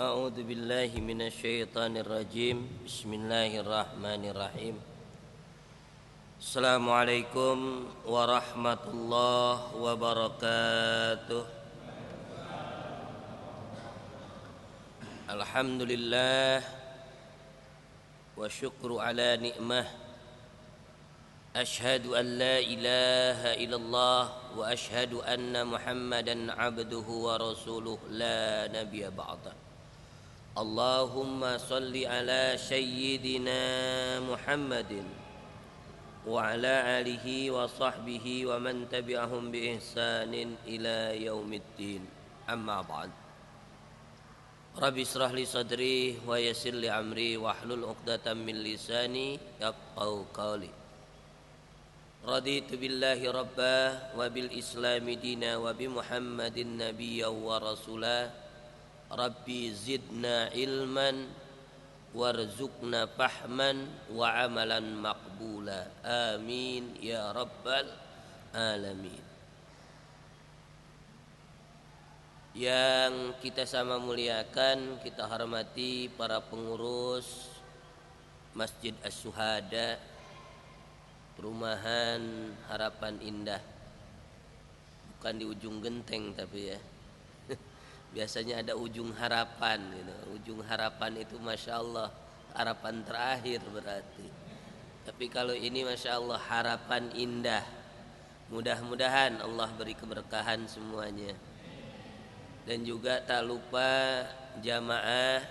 A'udzu billahi minasyaitonir rajim. Bismillahirrahmanirrahim. Assalamualaikum warahmatullahi wabarakatuh. Alhamdulillah wa syukru ala ni'mah. Ashhadu an la ilaha illallah wa ashhadu anna Muhammadan abduhu wa rasuluh la nabiyya ba'da. Allahumma salli ala sayyidina Muhammadin wa ala alihi wa sahbihi wa man tabi'ahum bi ihsanin ila yaumiddin. Amma ba'd. Rabbi israh li sadri wa yassir li amri wahlul 'uqdatam min lisani yafqahu qawli. Raditu billahi rabba wa bil islami dina wa bi Muhammadin nabiyya wa rasulah. Rabbi zidna ilman warzuqna fahman wa amalan maqbula. Amin ya rabbal alamin. Yang kita sama muliakan, kita hormati para pengurus Masjid Asy-Syuhada, Perumahan Harapan Indah. Bukan di ujung genteng tapi ya. Biasanya ada ujung harapan gitu. Ujung harapan itu Masya Allah harapan terakhir berarti. Tapi kalau ini Masya Allah harapan indah. Mudah-mudahan Allah beri keberkahan semuanya. Dan juga tak lupa jamaah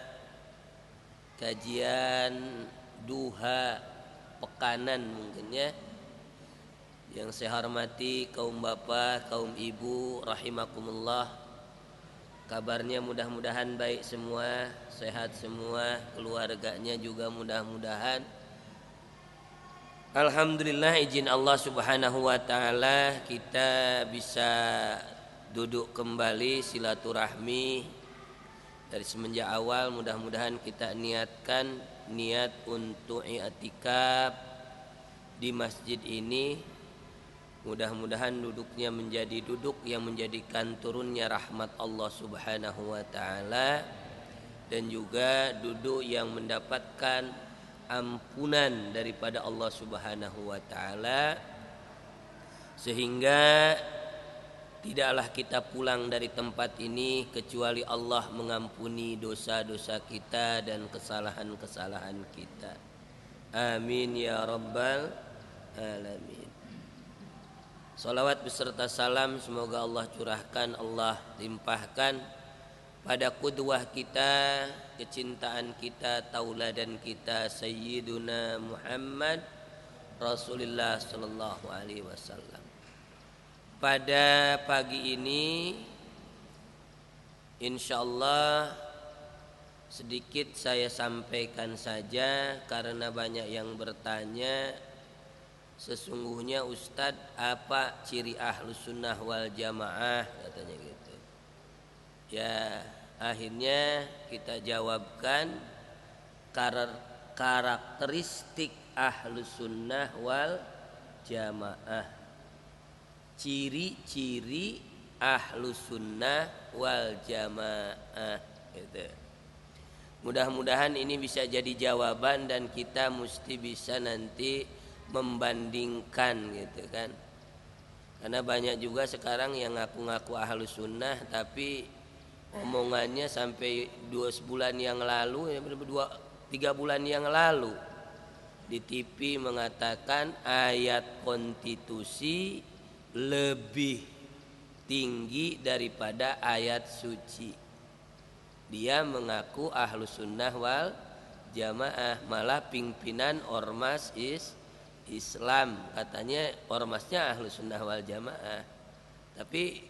kajian duha pekanan mungkin ya. Yang saya hormati kaum bapak, kaum ibu rahimakumullah. Kabarnya mudah-mudahan baik semua, sehat semua, keluarganya juga mudah-mudahan. Alhamdulillah izin Allah Subhanahu wa taala kita bisa duduk kembali silaturahmi dari semenjak awal. Mudah-mudahan kita niatkan niat untuk i'tikaf di masjid ini. Mudah-mudahan duduknya menjadi duduk yang menjadikan turunnya rahmat Allah Subhanahu wa taala dan juga duduk yang mendapatkan ampunan daripada Allah Subhanahu wa taala, sehingga tidaklah kita pulang dari tempat ini kecuali Allah mengampuni dosa-dosa kita dan kesalahan-kesalahan kita. Amin ya rabbal alamin. Salawat beserta salam semoga Allah curahkan, Allah limpahkan pada qudwah kita, kecintaan kita, tauladan kita Sayyiduna Muhammad Rasulullah sallallahu alaihi wasallam. Pada pagi ini insyaallah sedikit saya sampaikan saja karena banyak yang bertanya. Sesungguhnya Ustadz apa ciri ahlus sunnah wal jamaah katanya gitu. Ya akhirnya kita jawabkan karakteristik ahlus sunnah wal jamaah. Ciri-ciri ahlus sunnah wal jamaah gitu. Mudah-mudahan ini bisa jadi jawaban dan kita mesti bisa nanti membandingkan gitu kan. Karena banyak juga sekarang yang ngaku-ngaku ahlus sunnah tapi omongannya sampai 2 bulan yang lalu, 3 bulan yang lalu di TV mengatakan ayat konstitusi lebih tinggi daripada ayat suci. Dia mengaku ahlus sunnah wal jamaah, malah pimpinan ormas Islam katanya ormasnya ahlus sunnah wal jamaah, tapi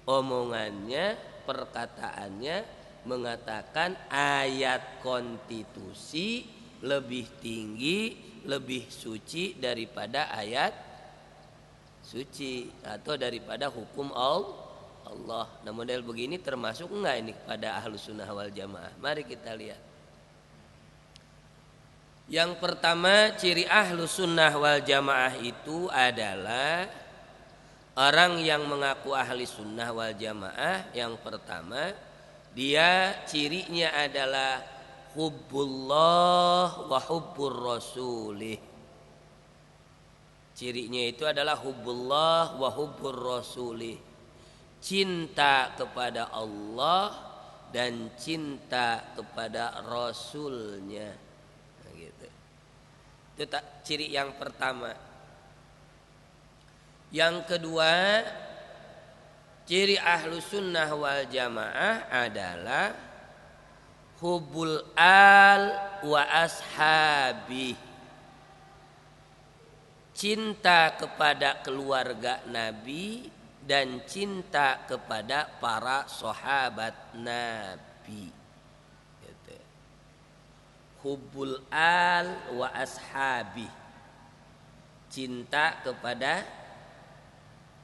omongannya, perkataannya mengatakan ayat konstitusi lebih tinggi, lebih suci daripada ayat suci atau daripada hukum Allah. Nah model begini termasuk enggak ini pada ahlus sunnah wal jamaah? Mari kita lihat. Yang pertama ciri ahlus sunnah wal jamaah itu adalah orang yang mengaku ahli sunnah wal jamaah. Yang pertama Dia cirinya adalah hubbullah wa hubbur rasulih. Cirinya itu adalah hubbullah wa hubbur rasulih. Cinta kepada Allah dan cinta kepada Rasulnya. Nah, gitu. Itu ciri yang pertama. Yang kedua, ciri ahlu sunnah wal jamaah adalah hubbul al wa ashabi. Cinta kepada keluarga Nabi dan cinta kepada para sahabat Nabi. Gitu. Hubbul al wa ashabi. Cinta kepada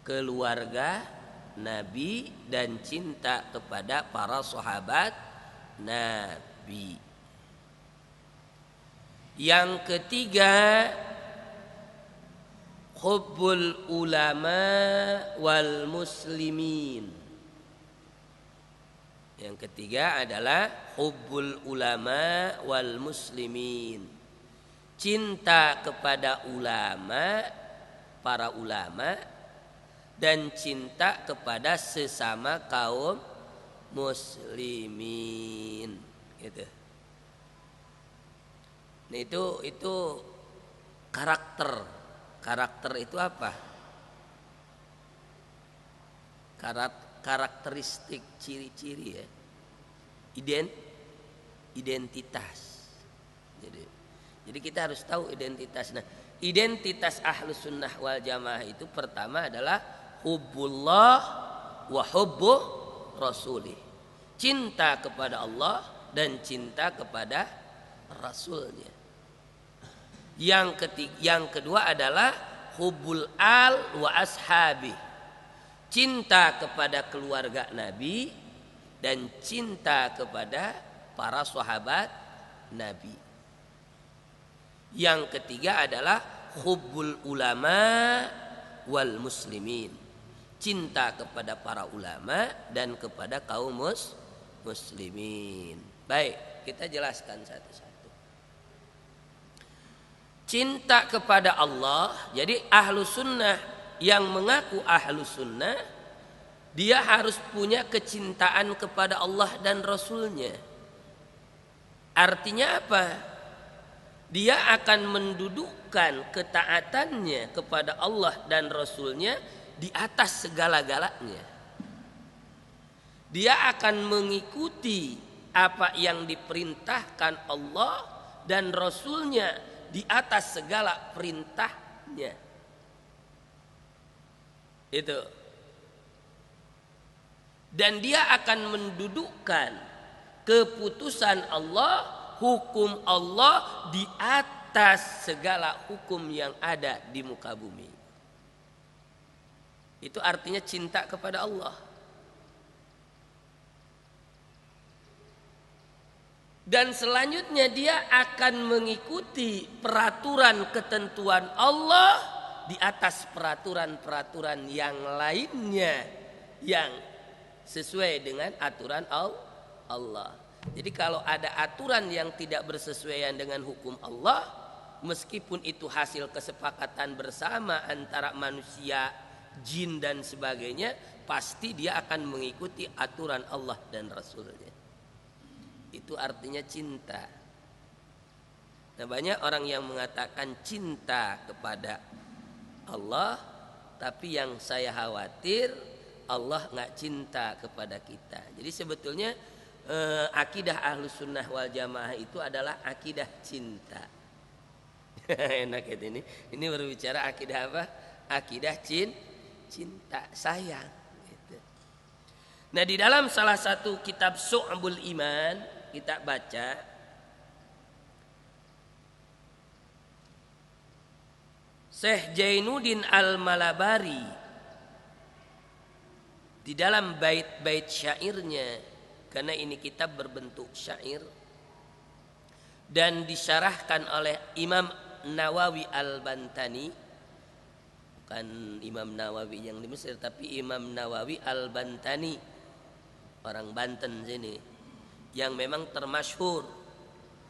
keluarga Nabi dan cinta kepada para sahabat Nabi. Yang ketiga, hubbul ulama wal muslimin. Yang ketiga adalah hubbul ulama wal muslimin. Cinta kepada ulama, para ulama, dan cinta kepada sesama kaum muslimin. Gitu. Nah, itu karakter. Karakter itu apa? Karakteristik, ciri-ciri ya. Identitas. Jadi kita harus tahu identitas. Nah, identitas ahlus sunnah wal jamaah itu pertama adalah hubbullah wa hubbu rasulih. Cinta kepada Allah dan cinta kepada Rasulnya. Yang kedua adalah hubbul al wa ashabi. Cinta kepada keluarga Nabi dan cinta kepada para sahabat Nabi. Yang ketiga adalah hubbul ulama wal muslimin. Cinta kepada para ulama dan kepada kaum muslimin. Baik, kita jelaskan satu-satu. Cinta kepada Allah. Jadi ahlu sunnah yang mengaku ahlu sunnah, dia harus punya kecintaan kepada Allah dan Rasulnya. Artinya apa? Dia akan mendudukkan ketaatannya kepada Allah dan Rasulnya di atas segala-galanya. Dia akan mengikuti apa yang diperintahkan Allah dan Rasulnya di atas segala perintahnya. Itu. Dan dia akan mendudukkan keputusan Allah, hukum Allah di atas segala hukum yang ada di muka bumi. Itu artinya cinta kepada Allah. Dan selanjutnya dia akan mengikuti peraturan ketentuan Allah di atas peraturan-peraturan yang lainnya yang sesuai dengan aturan Allah. Jadi kalau ada aturan yang tidak bersesuaian dengan hukum Allah, meskipun itu hasil kesepakatan bersama antara manusia, jin dan sebagainya, pasti dia akan mengikuti aturan Allah dan Rasulnya. Itu artinya cinta. Nah, banyak orang yang mengatakan cinta kepada Allah, tapi yang saya khawatir Allah nggak cinta kepada kita. Jadi sebetulnya akidah ahlus sunnah wal jamaah itu adalah akidah cinta. Enak ya ini. Ini berbicara akidah apa? Akidah cinta, sayang. Gitu. Nah, di dalam salah satu kitab Syu'abul Iman kita baca Syekh Jainuddin Al-Malabari di dalam bait-bait syairnya, karena ini kitab berbentuk syair dan disyarahkan oleh Imam Nawawi Al-Bantani, bukan Imam Nawawi yang di Mesir tapi Imam Nawawi Al-Bantani, orang Banten sini, yang memang termasyhur.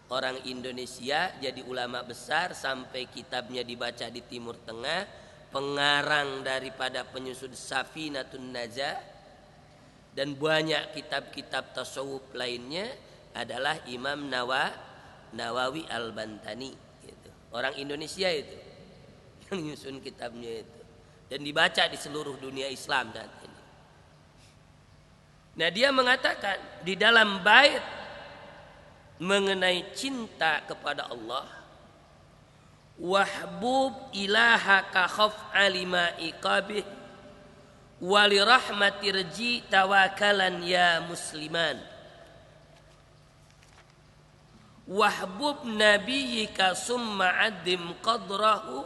Orang Indonesia jadi ulama besar sampai kitabnya dibaca di Timur Tengah. Pengarang daripada penyusun Safinatun Najah dan banyak kitab-kitab tasawuf lainnya adalah Imam Nawawi Al-Bantani gitu. Orang Indonesia itu yang nyusun kitabnya itu dan dibaca di seluruh dunia Islam saat ini. Nah, dia mengatakan di dalam bait mengenai cinta kepada Allah, wahbub ilahaka khaf'a lima iqabih wali rahmati rji tawakalan ya musliman, wahbub nabiyyika summa addim qadrahu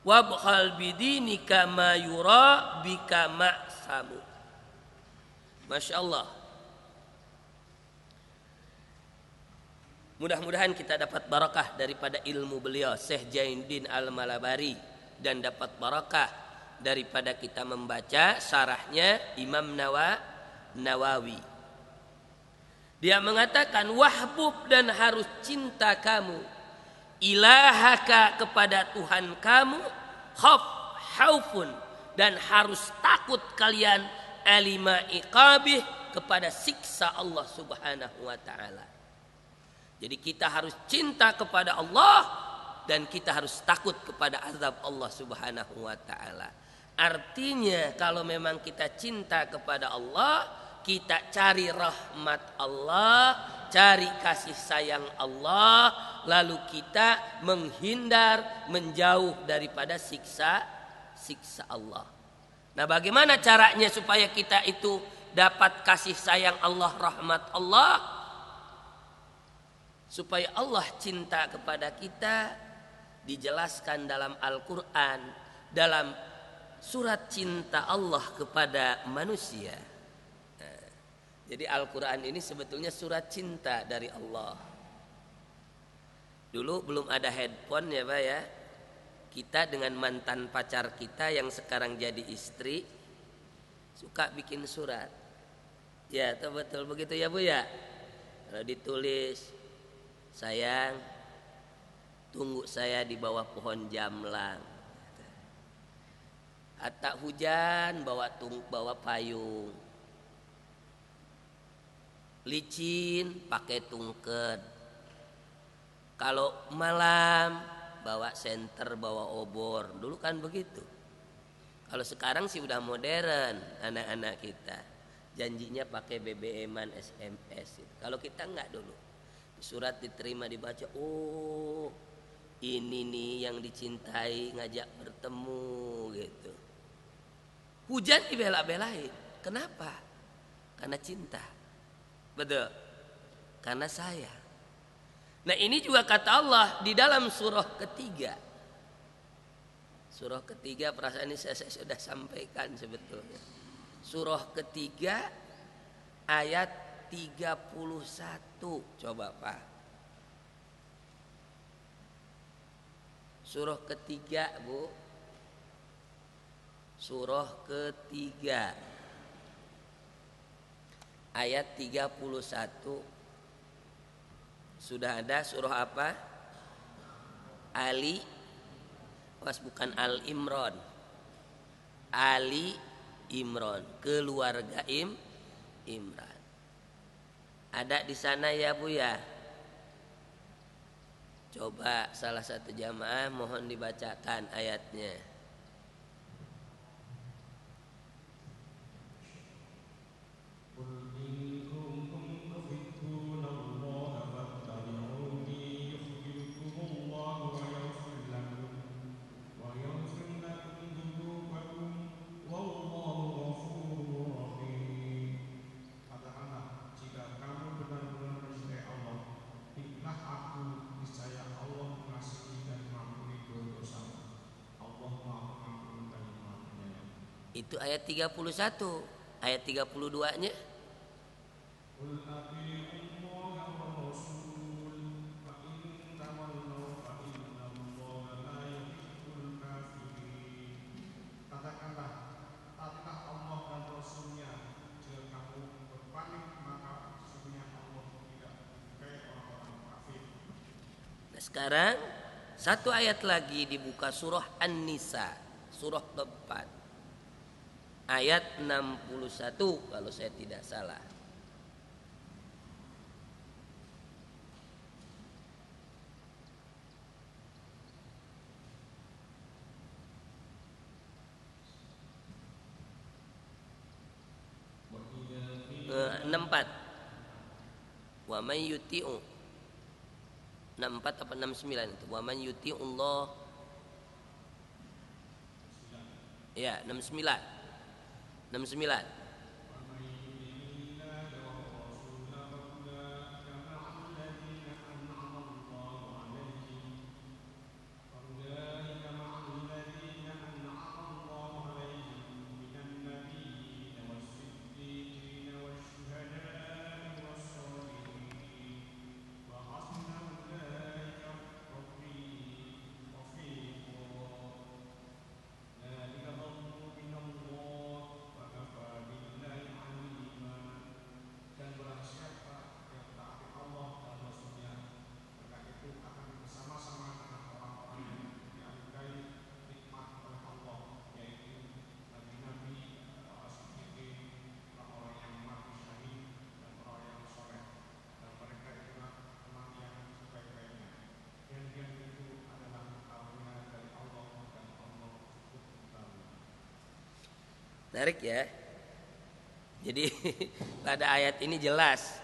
wabkhal bidinika ma yura bika ma'samu. Masya Allah. Mudah-mudahan kita dapat barakah daripada ilmu beliau Syekh Jainuddin Al-Malabari dan dapat barakah daripada kita membaca syarahnya Imam Nawawi. Dia mengatakan wahbub dan harus cinta kamu ilahaka kepada Tuhan kamu, khaufun dan harus takut kalian alima iqabih kepada siksa Allah Subhanahu wa taala. Jadi kita harus cinta kepada Allah dan kita harus takut kepada azab Allah Subhanahu wa taala. Artinya kalau memang kita cinta kepada Allah, kita cari rahmat Allah, cari kasih sayang Allah, lalu kita menghindar, menjauh daripada siksa Allah. Nah, bagaimana caranya supaya kita itu dapat kasih sayang Allah, rahmat Allah? Supaya Allah cinta kepada kita dijelaskan dalam Al-Quran, dalam surat cinta Allah kepada manusia. Nah, jadi Al-Quran ini sebetulnya surat cinta dari Allah. Dulu belum ada handphone ya Pak ya. Kita dengan mantan pacar kita yang sekarang jadi istri suka bikin surat. Ya betul begitu ya Bu ya. Kalau ditulis, sayang, tunggu saya di bawah pohon jamlang. Atau hujan bawa payung. Licin pakai tungked. Kalau malam bawa senter, bawa obor. Dulu kan begitu. Kalau sekarang sih udah modern anak-anak kita. Janjinya pakai BBM-an, SMS. Kalau kita enggak dulu. Surat diterima dibaca, oh ini nih yang dicintai ngajak bertemu gitu. Hujan dibela-belain. Kenapa? Karena cinta. Betul. Karena sayang. Nah, ini juga kata Allah di dalam surah ketiga. Surah ketiga perasaan ini saya sudah sampaikan sebetulnya. Surah ketiga ayat 31. Coba Pak. Surah ketiga Bu. Surah ketiga ayat 31. Sudah ada surah apa? Ali. Bukan Al Imran. Ali Imran, keluarga Imran. Ada di sana ya Bu ya. Coba salah satu jamaah mohon dibacakan ayatnya. Itu ayat 31. Ayat 32-nya Nah, sekarang satu ayat lagi dibuka surah An-Nisa, surah keempat, ayat 61 kalau saya tidak salah. Eh, 64. Wa may yuti'u 64 apa 69 itu. Wa man yuti'ullah. Ya, 69. 69. Menarik ya. Jadi pada ayat ini jelas.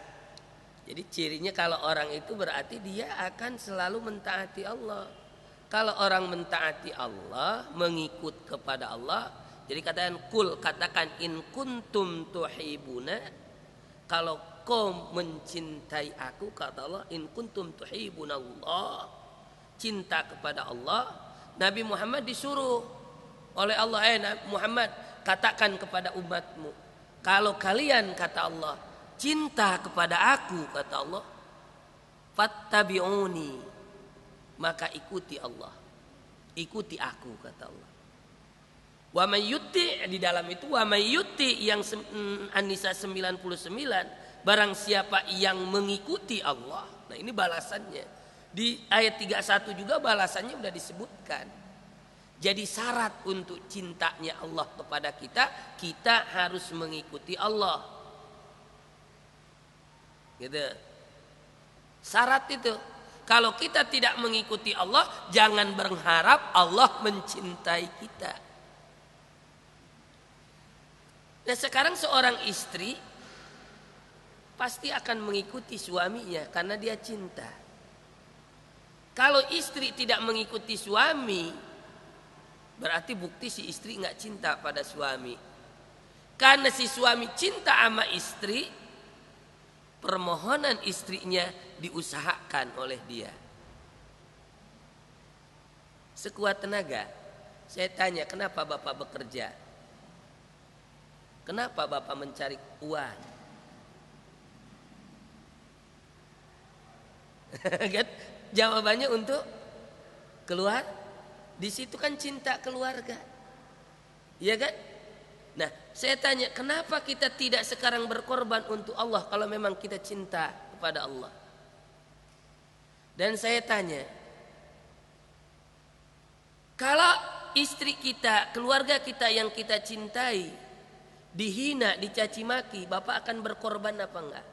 Jadi cirinya kalau orang itu berarti dia akan selalu mentaati Allah. Kalau orang mentaati Allah, mengikut kepada Allah, jadi katakan in kuntum tuhibuna, kalau kau mencintai aku, kata Allah, in kuntum tuhibuna Allah, cinta kepada Allah. Nabi Muhammad disuruh oleh Allah, Muhammad, katakan kepada umatmu, kalau kalian, kata Allah, cinta kepada aku, kata Allah, fattabi'uni, maka ikuti Allah, ikuti aku, kata Allah. Wa may yuti, di dalam itu wa may yuti yang An-Nisa 99, barang siapa yang mengikuti Allah. Nah, ini balasannya. Di ayat 31 juga balasannya sudah disebutkan. Jadi syarat untuk cintanya Allah kepada kita, kita harus mengikuti Allah. Gitu. Syarat itu. Kalau kita tidak mengikuti Allah, jangan berharap Allah mencintai kita. Nah, sekarang seorang istri pasti akan mengikuti suaminya karena dia cinta. Kalau istri tidak mengikuti suami, berarti bukti si istri nggak cinta pada suami. Karena si suami cinta sama istri, permohonan istrinya diusahakan oleh dia. Sekuat tenaga. Saya tanya, kenapa Bapak bekerja? Kenapa Bapak mencari uang? Kan? Jawabannya untuk keluar. Di situ kan cinta keluarga. Iya kan? Nah, saya tanya, kenapa kita tidak sekarang berkorban untuk Allah kalau memang kita cinta kepada Allah? Dan saya tanya, kalau istri kita, keluarga kita yang kita cintai dihina, dicaci maki, Bapak akan berkorban apa enggak?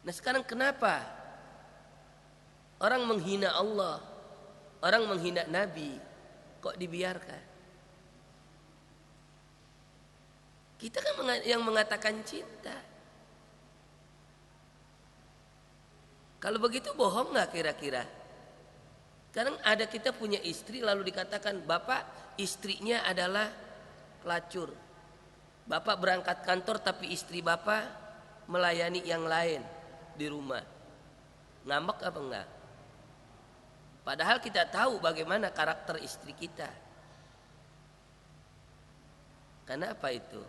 Nah, sekarang kenapa orang menghina Allah, orang menghina Nabi, kok dibiarkan? Kita kan yang mengatakan cinta. Kalau begitu bohong nggak kira-kira? Sekarang ada kita punya istri lalu dikatakan, Bapak istrinya adalah pelacur. Bapak berangkat kantor tapi istri Bapak melayani yang lain di rumah. Ngambek apa enggak? Padahal kita tahu bagaimana karakter istri kita. Karena apa itu?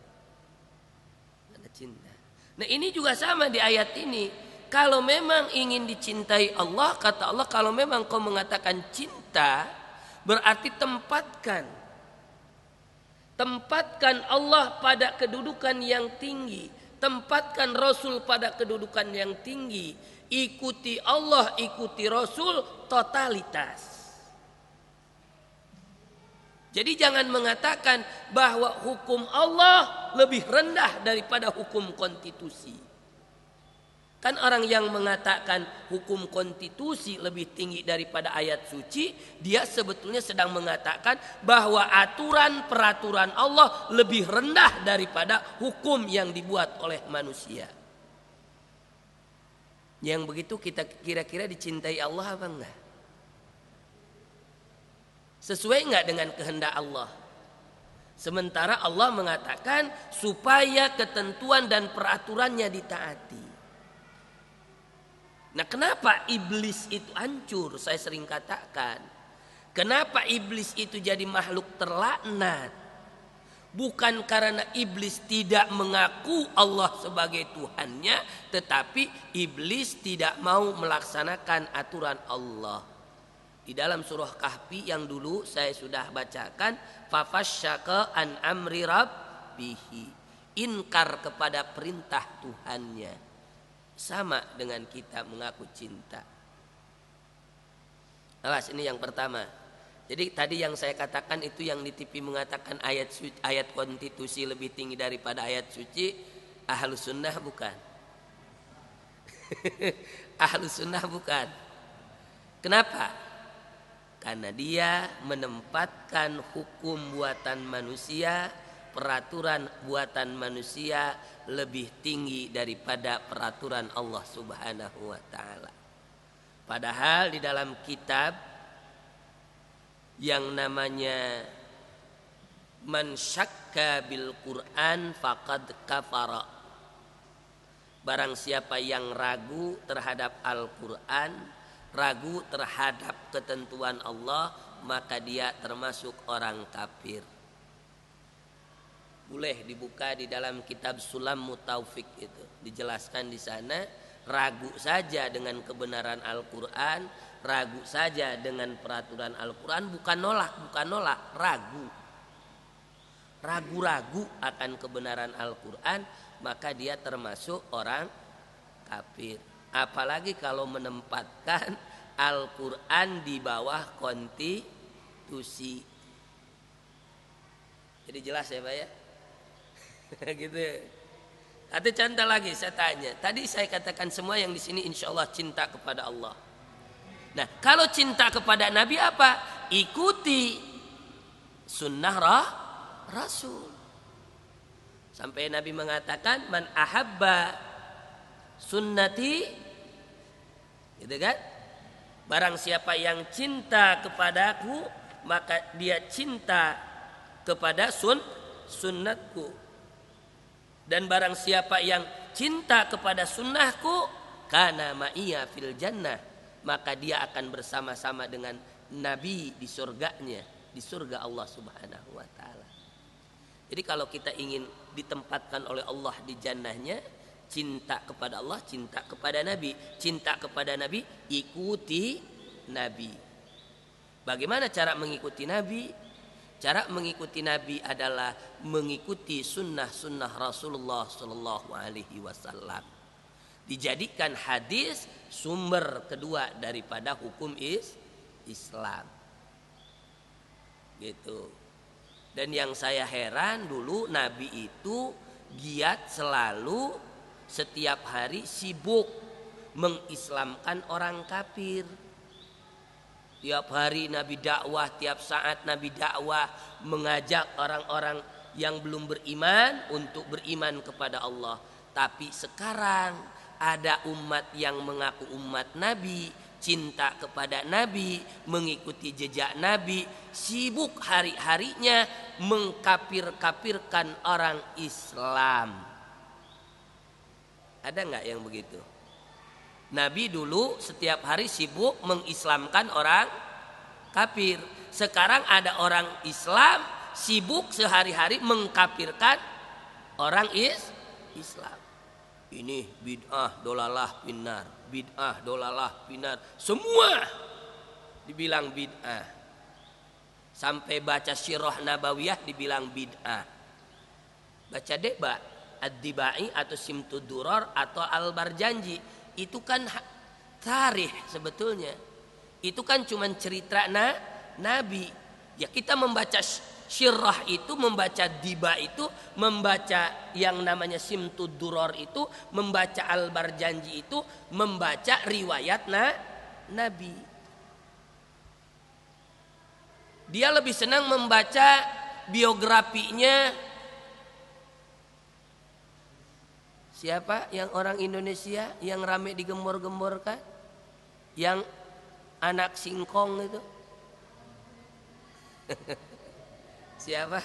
Karena cinta. Nah, ini juga sama di ayat ini. Kalau memang ingin dicintai Allah, kata Allah, kalau memang kau mengatakan cinta, berarti tempatkan Tempatkan Allah pada kedudukan yang tinggi, tempatkan Rasul pada kedudukan yang tinggi. Ikuti Allah, ikuti Rasul, totalitas. Jadi jangan mengatakan bahwa hukum Allah lebih rendah daripada hukum konstitusi. Kan orang yang mengatakan hukum konstitusi lebih tinggi daripada ayat suci, dia sebetulnya sedang mengatakan bahwa aturan peraturan Allah lebih rendah daripada hukum yang dibuat oleh manusia. Yang begitu kita kira-kira dicintai Allah apa enggak? Sesuai enggak dengan kehendak Allah? Sementara Allah mengatakan supaya ketentuan dan peraturannya ditaati. Nah, kenapa iblis itu hancur? Saya sering katakan, kenapa iblis itu jadi makhluk terlaknat? Bukan karena iblis tidak mengaku Allah sebagai Tuhannya, tetapi iblis tidak mau melaksanakan aturan Allah. Di dalam surah Kahfi yang dulu saya sudah bacakan, fafasyaka an amri rabbihi, inkar kepada perintah Tuhannya. Sama dengan kita mengaku cinta. Awas, ini yang pertama. Jadi tadi yang saya katakan itu yang di TV mengatakan ayat konstitusi lebih tinggi daripada ayat suci, Ahlus Sunnah bukan. Ahlus Sunnah bukan. Kenapa? Karena dia menempatkan hukum buatan manusia, peraturan buatan manusia lebih tinggi daripada peraturan Allah Subhanahu wa taala. Padahal di dalam kitab yang namanya Man syakka bil Quran faqad kafara. Barang siapa yang ragu terhadap Al-Quran, ragu terhadap ketentuan Allah, maka dia termasuk orang kafir. Boleh dibuka di dalam kitab Sulam Mutaufik, itu dijelaskan di sana. Ragu saja dengan kebenaran Al-Quran, ragu saja dengan peraturan Al-Quran, bukan nolak, ragu-ragu akan kebenaran Al-Quran, maka dia termasuk orang kafir. Apalagi kalau menempatkan Al-Quran di bawah konstitusi. Jadi jelas ya Pak ya? Gitu. Ada contoh lagi saya tanya. Tadi saya katakan semua yang di sini insya Allah cinta kepada Allah. Nah, kalau cinta kepada Nabi apa? Ikuti sunnah Rasul. Sampai Nabi mengatakan man ahabba sunnati, gitu kan? Barang siapa yang cinta kepadaku, maka dia cinta kepada sunnatku. Dan barang siapa yang cinta kepada sunnahku, kana ma'iya fil jannah, maka dia akan bersama-sama dengan Nabi di surganya, di surga Allah Subhanahu wa taala. Jadi kalau kita ingin ditempatkan oleh Allah di jannahnya, cinta kepada Allah, cinta kepada Nabi. Cinta kepada Nabi, ikuti Nabi. Bagaimana cara mengikuti Nabi? Cara mengikuti Nabi adalah mengikuti sunnah-sunnah Rasulullah Sallallahu Alaihi Wasallam. Dijadikan hadis sumber kedua daripada hukum Islam. Gitu. Dan yang saya heran dulu, Nabi itu giat selalu setiap hari sibuk mengislamkan orang kafir. Tiap hari Nabi dakwah, tiap saat Nabi dakwah, mengajak orang-orang yang belum beriman untuk beriman kepada Allah. Tapi sekarang ada umat yang mengaku umat Nabi, cinta kepada Nabi, mengikuti jejak Nabi, sibuk hari-harinya mengkafir-kafirkan orang Islam. Ada nggak yang begitu? Nabi dulu setiap hari sibuk mengislamkan orang kafir. Sekarang ada orang Islam sibuk sehari-hari mengkafirkan orang Islam. Ini bid'ah dolalah finnar, bid'ah dolalah finnar. Semua dibilang bid'ah. Sampai baca Sirah Nabawiyah dibilang bid'ah. Baca Deba Ad-Dibai atau Simtud Duror atau Al-Barjanji, itu kan tarikh sebetulnya. Itu kan cuman cerita Nabi. Ya kita membaca Sirah itu, membaca Diba itu, membaca yang namanya Simtud Duror itu, membaca Al-Barjanji itu, membaca riwayat Nabi. Dia lebih senang membaca biografinya siapa yang orang Indonesia yang rame digembor-gemborkan, yang anak singkong itu. Siapa?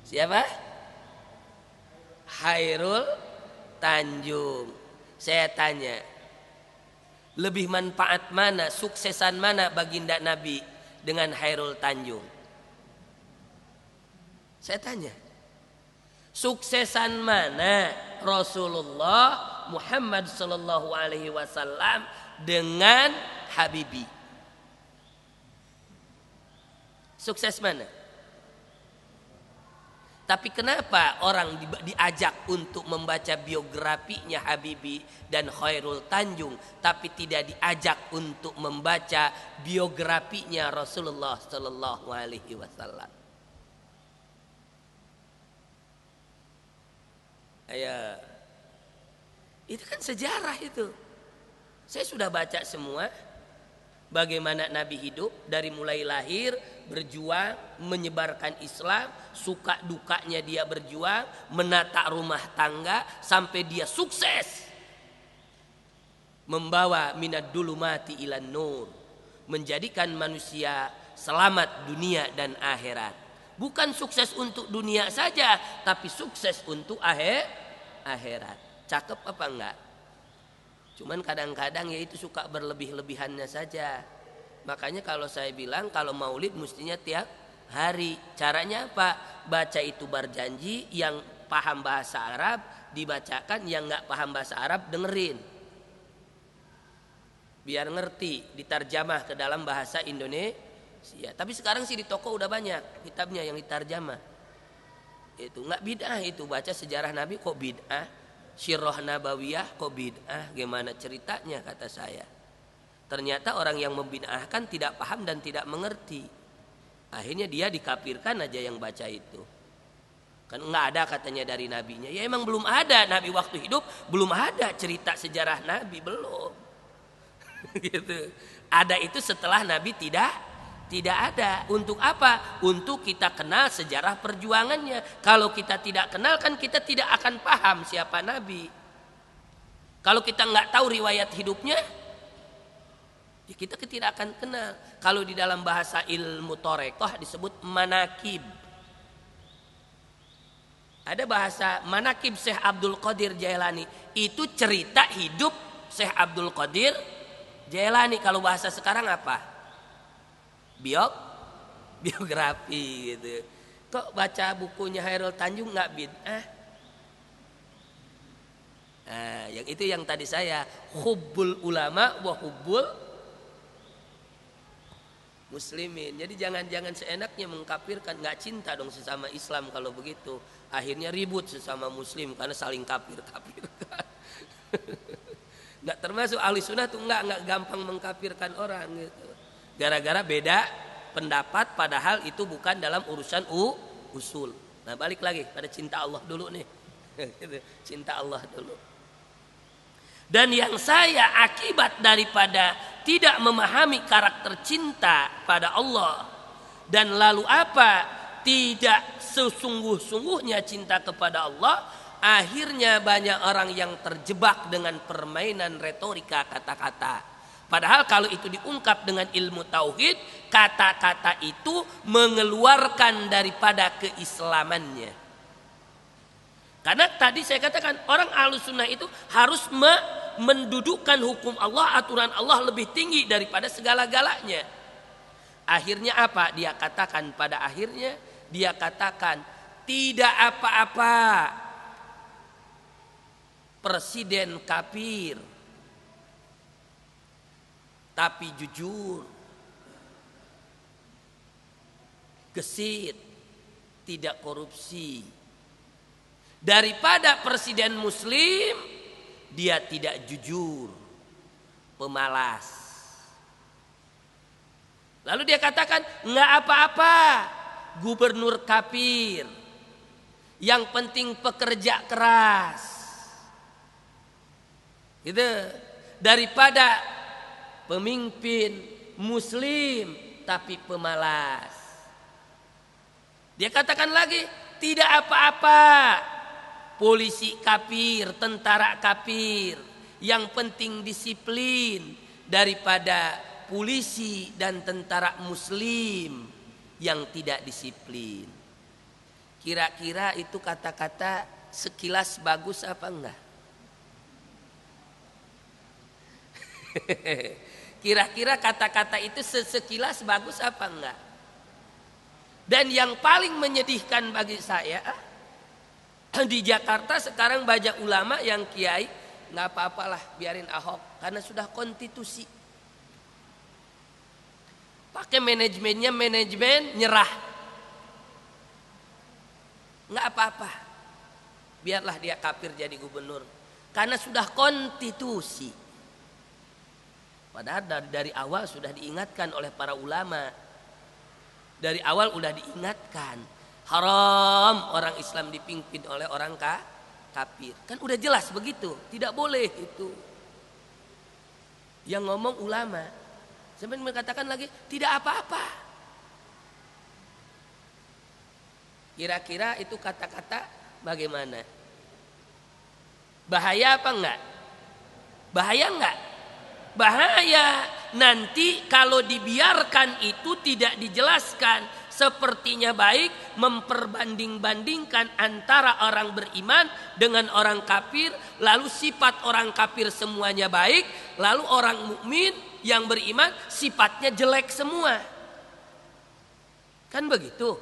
Siapa? Khairul Tanjung. Saya tanya, lebih manfaat mana, suksesan mana baginda Nabi dengan Khairul Tanjung? Saya tanya, suksesan mana Rasulullah Muhammad sallallahu alaihi wasallam dengan Habibi? Sukses mana? Tapi kenapa orang diajak untuk membaca biografinya Habibi dan Khairul Tanjung, tapi tidak diajak untuk membaca biografinya Rasulullah sallallahu alaihi wasallam? Ya, itu kan sejarah itu. Saya sudah baca semua. Bagaimana Nabi hidup dari mulai lahir, berjuang, menyebarkan Islam, suka dukanya dia berjuang, menata rumah tangga, sampai dia sukses. Membawa minad dulumati ilan nur. Menjadikan manusia selamat dunia dan akhirat. Bukan sukses untuk dunia saja, tapi sukses untuk akhirat. Cakep apa enggak? Cuman kadang-kadang ya itu suka berlebih-lebihannya saja. Makanya kalau saya bilang kalau maulid mestinya tiap hari. Caranya apa? Baca itu berjanji, yang paham bahasa Arab dibacakan, yang nggak paham bahasa Arab dengerin. Biar ngerti, ditarjamah ke dalam bahasa Indonesia. Tapi sekarang sih di toko udah banyak kitabnya yang ditarjamah. Itu nggak bid'ah itu, baca sejarah Nabi kok bid'ah. Sirah Nabawiyah kok bid'ah, gimana ceritanya kata saya. Ternyata orang yang membid'ahkan tidak paham dan tidak mengerti. Akhirnya dia dikafirkan aja yang baca itu. Kan nggak ada katanya dari nabinya. Ya emang belum ada, Nabi waktu hidup belum ada cerita sejarah Nabi, belum. Gitu. Ada itu setelah Nabi tidak ada. Untuk apa? Untuk kita kenal sejarah perjuangannya. Kalau kita tidak kenal kan kita tidak akan paham siapa Nabi. Kalau kita nggak tahu riwayat hidupnya, ya kita tidak akan kenal. Kalau di dalam bahasa ilmu Thariqah disebut manakib. Ada bahasa manakib Syekh Abdul Qadir Jailani. Itu cerita hidup Syekh Abdul Qadir Jailani. Kalau bahasa sekarang apa? Biografi gitu. Kok baca bukunya Khairul Tanjung nggak bid'ah? Nah, yang itu yang tadi saya hubbul ulama wa hubbul muslimin. Jadi jangan seenaknya mengkafirkan, nggak cinta dong sesama Islam kalau begitu. Akhirnya ribut sesama muslim karena saling kafirkan. Nggak termasuk ahli sunnah tuh nggak gampang mengkafirkan orang gitu. Gara-gara beda pendapat, padahal itu bukan dalam urusan usul. Nah balik lagi pada cinta Allah dulu nih. Cinta Allah dulu. Dan yang saya akibat daripada tidak memahami karakter cinta pada Allah, dan lalu apa? Tidak sesungguh-sungguhnya cinta kepada Allah, akhirnya banyak orang yang terjebak dengan permainan retorika kata-kata. Padahal kalau itu diungkap dengan ilmu tauhid, kata-kata itu mengeluarkan daripada keislamannya. Karena tadi saya katakan orang Ahlus Sunnah itu harus mendudukkan hukum Allah, aturan Allah lebih tinggi daripada segala-galanya. Akhirnya apa? Dia katakan pada akhirnya, dia katakan tidak apa-apa presiden kafir, tapi jujur. gesit, tidak korupsi. Daripada presiden muslim, dia tidak jujur, pemalas. Lalu dia katakan, nggak apa-apa, gubernur kafir. Yang penting pekerja keras. Gitu. Daripada pemimpin muslim tapi pemalas. Dia katakan lagi, tidak apa-apa. Polisi kafir, tentara kafir, yang penting disiplin, daripada polisi dan tentara muslim yang tidak disiplin. Kira-kira itu kata-kata sekilas bagus apa enggak? Kira-kira kata-kata itu sekilas bagus apa enggak? Dan yang paling menyedihkan bagi saya, di Jakarta sekarang banyak ulama yang kiai, nggak apa-apalah biarin Ahok karena sudah konstitusi. Pakai manajemennya manajemen nyerah, nggak apa-apa, biarlah dia kafir jadi gubernur karena sudah konstitusi. Padahal dari awal sudah diingatkan oleh para ulama, dari awal udah diingatkan. Haram orang Islam dipimpin oleh orang kafir. Kan udah jelas begitu. Tidak boleh itu. Yang ngomong ulama. Sampai mengatakan lagi tidak apa-apa. Kira-kira itu kata-kata bagaimana? Bahaya apa enggak? Bahaya enggak? Bahaya. Nanti kalau dibiarkan itu tidak dijelaskan. Sepertinya baik memperbanding-bandingkan antara orang beriman dengan orang kafir, lalu sifat orang kafir semuanya baik, lalu orang mukmin yang beriman sifatnya jelek semua. Kan begitu.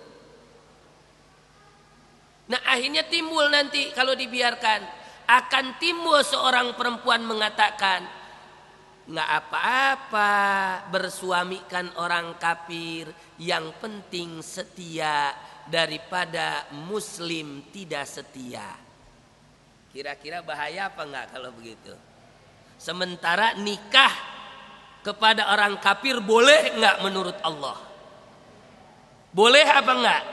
Nah, akhirnya timbul nanti kalau dibiarkan, akan timbul seorang perempuan mengatakan, nggak apa-apa bersuamikan orang kafir, yang penting setia daripada muslim tidak setia. Kira-kira bahaya apa enggak kalau begitu? Sementara nikah kepada orang kafir boleh enggak menurut Allah? Boleh apa enggak?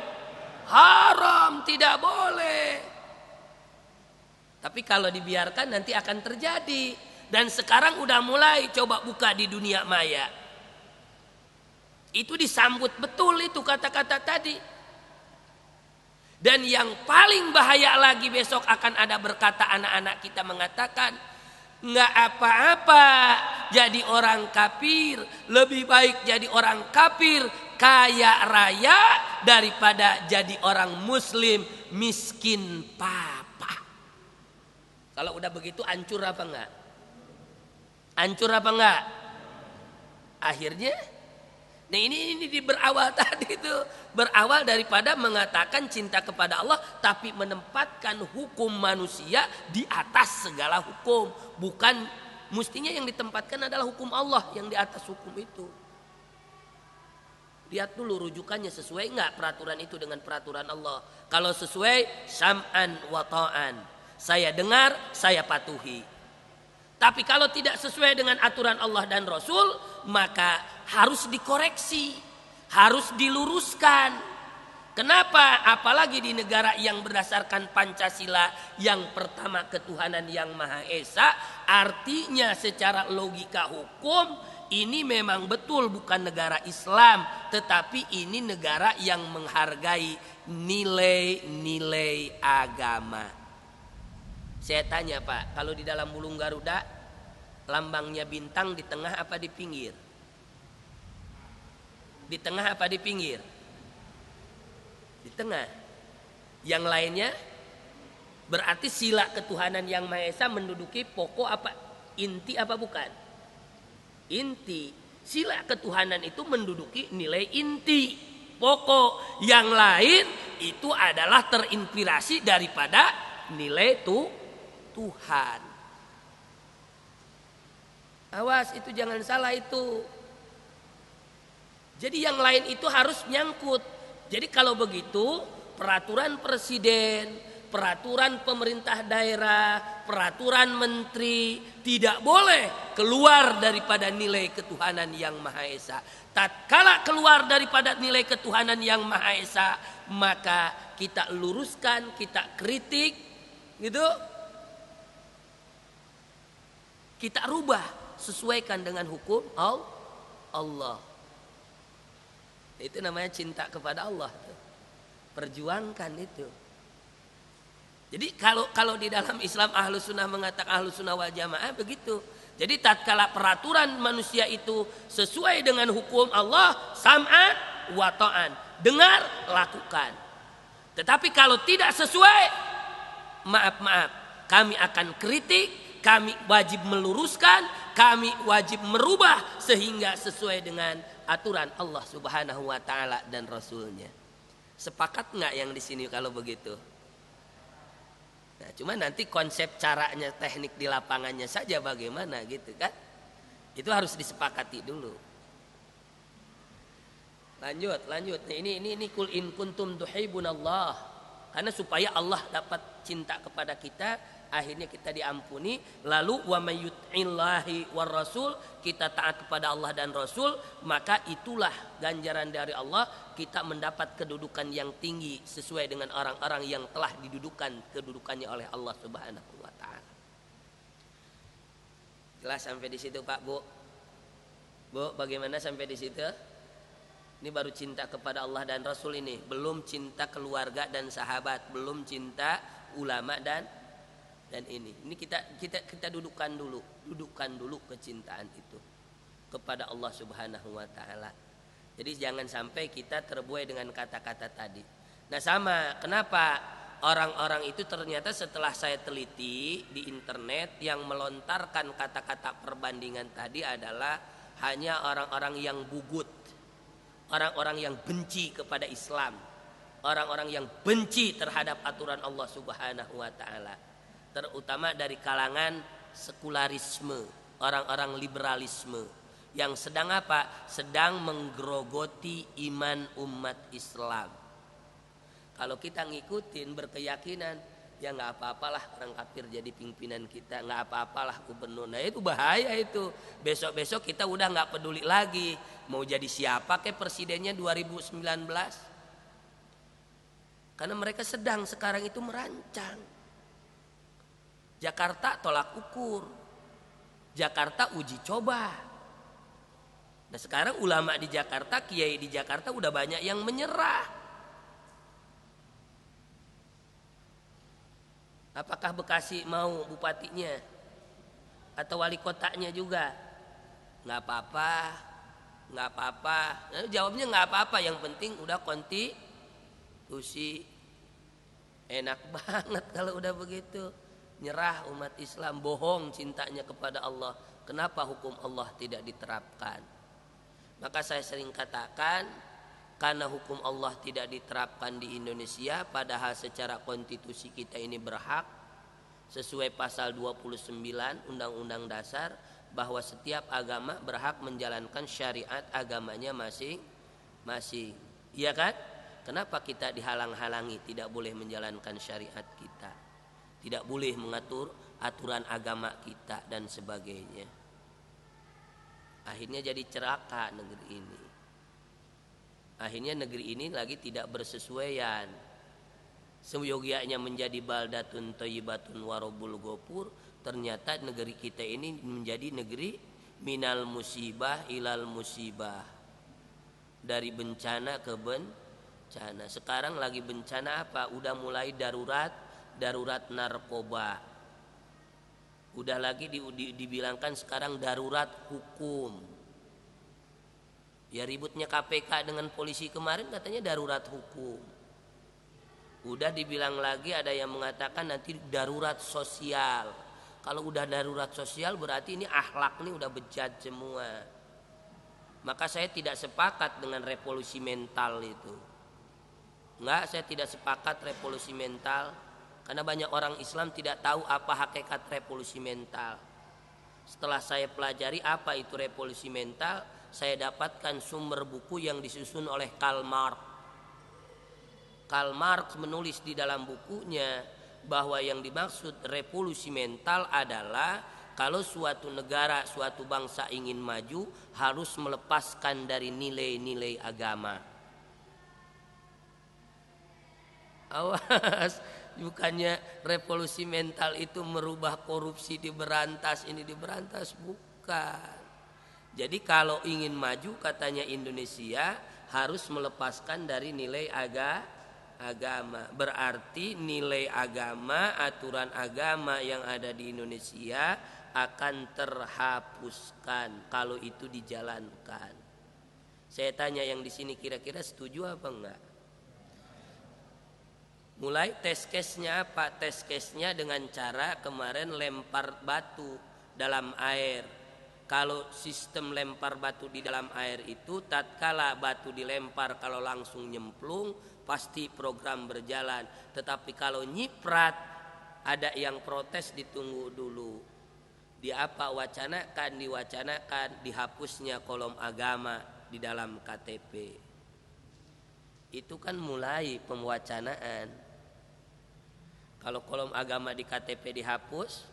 Haram, tidak boleh. Tapi kalau dibiarkan nanti akan terjadi. Dan sekarang udah mulai coba buka di dunia maya. Itu disambut betul itu kata-kata tadi. Dan yang paling bahaya lagi besok akan ada berkata anak-anak kita mengatakan, nggak apa-apa jadi orang kafir, lebih baik jadi orang kafir kaya raya daripada jadi orang muslim miskin papa. Kalau udah begitu hancur apa enggak? Hancur apa enggak? Akhirnya, nah ini berawal tadi itu, berawal daripada mengatakan cinta kepada Allah tapi menempatkan hukum manusia di atas segala hukum. Bukan, mestinya yang ditempatkan adalah hukum Allah yang di atas hukum itu. Lihat dulu rujukannya sesuai enggak peraturan itu dengan peraturan Allah. Kalau sesuai, sam'an wa ta'an. Saya dengar, saya patuhi. Tapi kalau tidak sesuai dengan aturan Allah dan Rasul, maka harus dikoreksi, harus diluruskan. Kenapa? Apalagi di negara yang berdasarkan Pancasila yang pertama ketuhanan yang Maha Esa, artinya secara logika hukum ini memang betul bukan negara Islam, tetapi ini negara yang menghargai nilai-nilai agama. Saya tanya Pak, kalau di dalam Bulung Garuda lambangnya bintang di tengah apa di pinggir? Di tengah apa di pinggir? Di tengah. Yang lainnya berarti sila ketuhanan yang Maha Esa menduduki pokok apa? Inti apa bukan? Inti. Sila ketuhanan itu menduduki nilai inti, pokok. Yang lain itu adalah terinspirasi daripada nilai Tuhan. Awas, itu jangan salah itu. Jadi yang lain itu harus nyangkut. Jadi kalau begitu peraturan presiden, peraturan pemerintah daerah, peraturan menteri tidak boleh keluar daripada nilai ketuhanan yang Maha Esa. Tatkala keluar daripada nilai ketuhanan yang Maha Esa, maka kita luruskan, kita kritik, gitu. Kita rubah, sesuaikan dengan hukum Allah. Itu namanya cinta kepada Allah. Perjuangkan itu. Jadi kalau di dalam Islam Ahlus Sunnah mengatakan Ahlus Sunnah wal Jamaah begitu. Jadi tatkala peraturan manusia itu sesuai dengan hukum Allah, sam'an wa ta'an, dengar, lakukan. Tetapi kalau tidak sesuai, maaf, kami akan kritik, kami wajib meluruskan, kami wajib merubah sehingga sesuai dengan aturan Allah Subhanahu wa taala dan Rasulnya. Sepakat nggak yang di sini kalau begitu? Nah, cuma nanti konsep caranya, teknik di lapangannya saja bagaimana gitu kan? Itu harus disepakati dulu. Lanjut. Nah, ini kul in kuntum tuhibbunallah. Karena supaya Allah dapat cinta kepada kita, akhirnya kita diampuni. Lalu wa may yuti'illahi war rasul, kita taat kepada Allah dan Rasul, maka itulah ganjaran dari Allah, kita mendapat kedudukan yang tinggi sesuai dengan orang-orang yang telah didudukan kedudukannya oleh Allah Subhanahu wa taala. Jelas sampai di situ Pak, Bu? Bu, bagaimana sampai di situ? Ini baru cinta kepada Allah dan Rasul ini, belum cinta keluarga dan sahabat, belum cinta ulama dan ini kita dudukkan dulu kecintaan itu kepada Allah Subhanahu wa taala. Jadi jangan sampai kita terbuai dengan kata-kata tadi. Nah, sama kenapa orang-orang itu ternyata setelah saya teliti di internet yang melontarkan kata-kata perbandingan tadi adalah hanya orang-orang yang bugut, orang-orang yang benci kepada Islam, orang-orang yang benci terhadap aturan Allah Subhanahu wa taala. Terutama dari kalangan sekularisme, orang-orang liberalisme yang sedang apa? Sedang menggerogoti iman umat Islam. Kalau kita ngikutin berkeyakinan, ya nggak apa-apalah orang kafir jadi pimpinan kita, nggak apa-apalah gubernur. Nah itu bahaya itu. Besok-besok kita udah nggak peduli lagi mau jadi siapa kayak presidennya 2019. Karena mereka sedang sekarang itu merancang. Jakarta tolak ukur, Jakarta uji coba. Nah sekarang ulama di Jakarta, kiai di Jakarta udah banyak yang menyerah. Apakah Bekasi mau bupatinya atau wali kotanya juga? Nggak apa-apa. Nah, jawabnya nggak apa-apa. Yang penting udah konstitusi. Enak banget kalau udah begitu. Nyerah umat Islam, bohong cintanya kepada Allah. Kenapa hukum Allah tidak diterapkan? Maka saya sering katakan, karena hukum Allah tidak diterapkan di Indonesia, padahal secara konstitusi kita ini berhak sesuai pasal 29 Undang-Undang Dasar bahwa setiap agama berhak menjalankan syariat agamanya masing-masing. Iya kan? Kenapa kita dihalang-halangi tidak boleh menjalankan syariat kita? Tidak boleh mengatur aturan agama kita dan sebagainya. Akhirnya jadi celaka negeri ini. Akhirnya negeri ini lagi tidak bersesuaian. Seyogianya menjadi baldatun thayyibatun warabul ghafur, ternyata negeri kita ini menjadi negeri minal musibah ilal musibah. Dari bencana ke bencana. Sekarang lagi bencana apa? Udah mulai darurat narkoba. Udah lagi dibilangkan sekarang darurat hukum. Ya ributnya KPK dengan polisi kemarin katanya darurat hukum. Udah dibilang lagi ada yang mengatakan nanti darurat sosial. Kalau udah darurat sosial berarti ini akhlak nih udah bejat semua. Maka saya tidak sepakat dengan revolusi mental itu. Enggak, saya tidak sepakat revolusi mental. Karena banyak orang Islam tidak tahu apa hakikat revolusi mental. Setelah saya pelajari apa itu revolusi mental, saya dapatkan sumber buku yang disusun oleh Karl Marx. Karl Marx menulis di dalam bukunya bahwa yang dimaksud revolusi mental adalah kalau suatu negara, suatu bangsa ingin maju harus melepaskan dari nilai-nilai agama. Awas, bukannya revolusi mental itu merubah korupsi diberantas, ini diberantas, bukan. Jadi kalau ingin maju katanya Indonesia harus melepaskan dari nilai agama. Berarti nilai agama, aturan agama yang ada di Indonesia akan terhapuskan kalau itu dijalankan. Saya tanya yang di sini kira-kira setuju apa enggak? Mulai tes case-nya apa? Tes case-nya dengan cara kemarin lempar batu dalam air. Kalau sistem lempar batu di dalam air itu tatkala batu dilempar kalau langsung nyemplung pasti program berjalan. Tetapi kalau nyiprat ada yang protes, ditunggu dulu. Diwacanakan dihapusnya kolom agama di dalam KTP. Itu kan mulai pemwacanaan. Kalau kolom agama di KTP dihapus,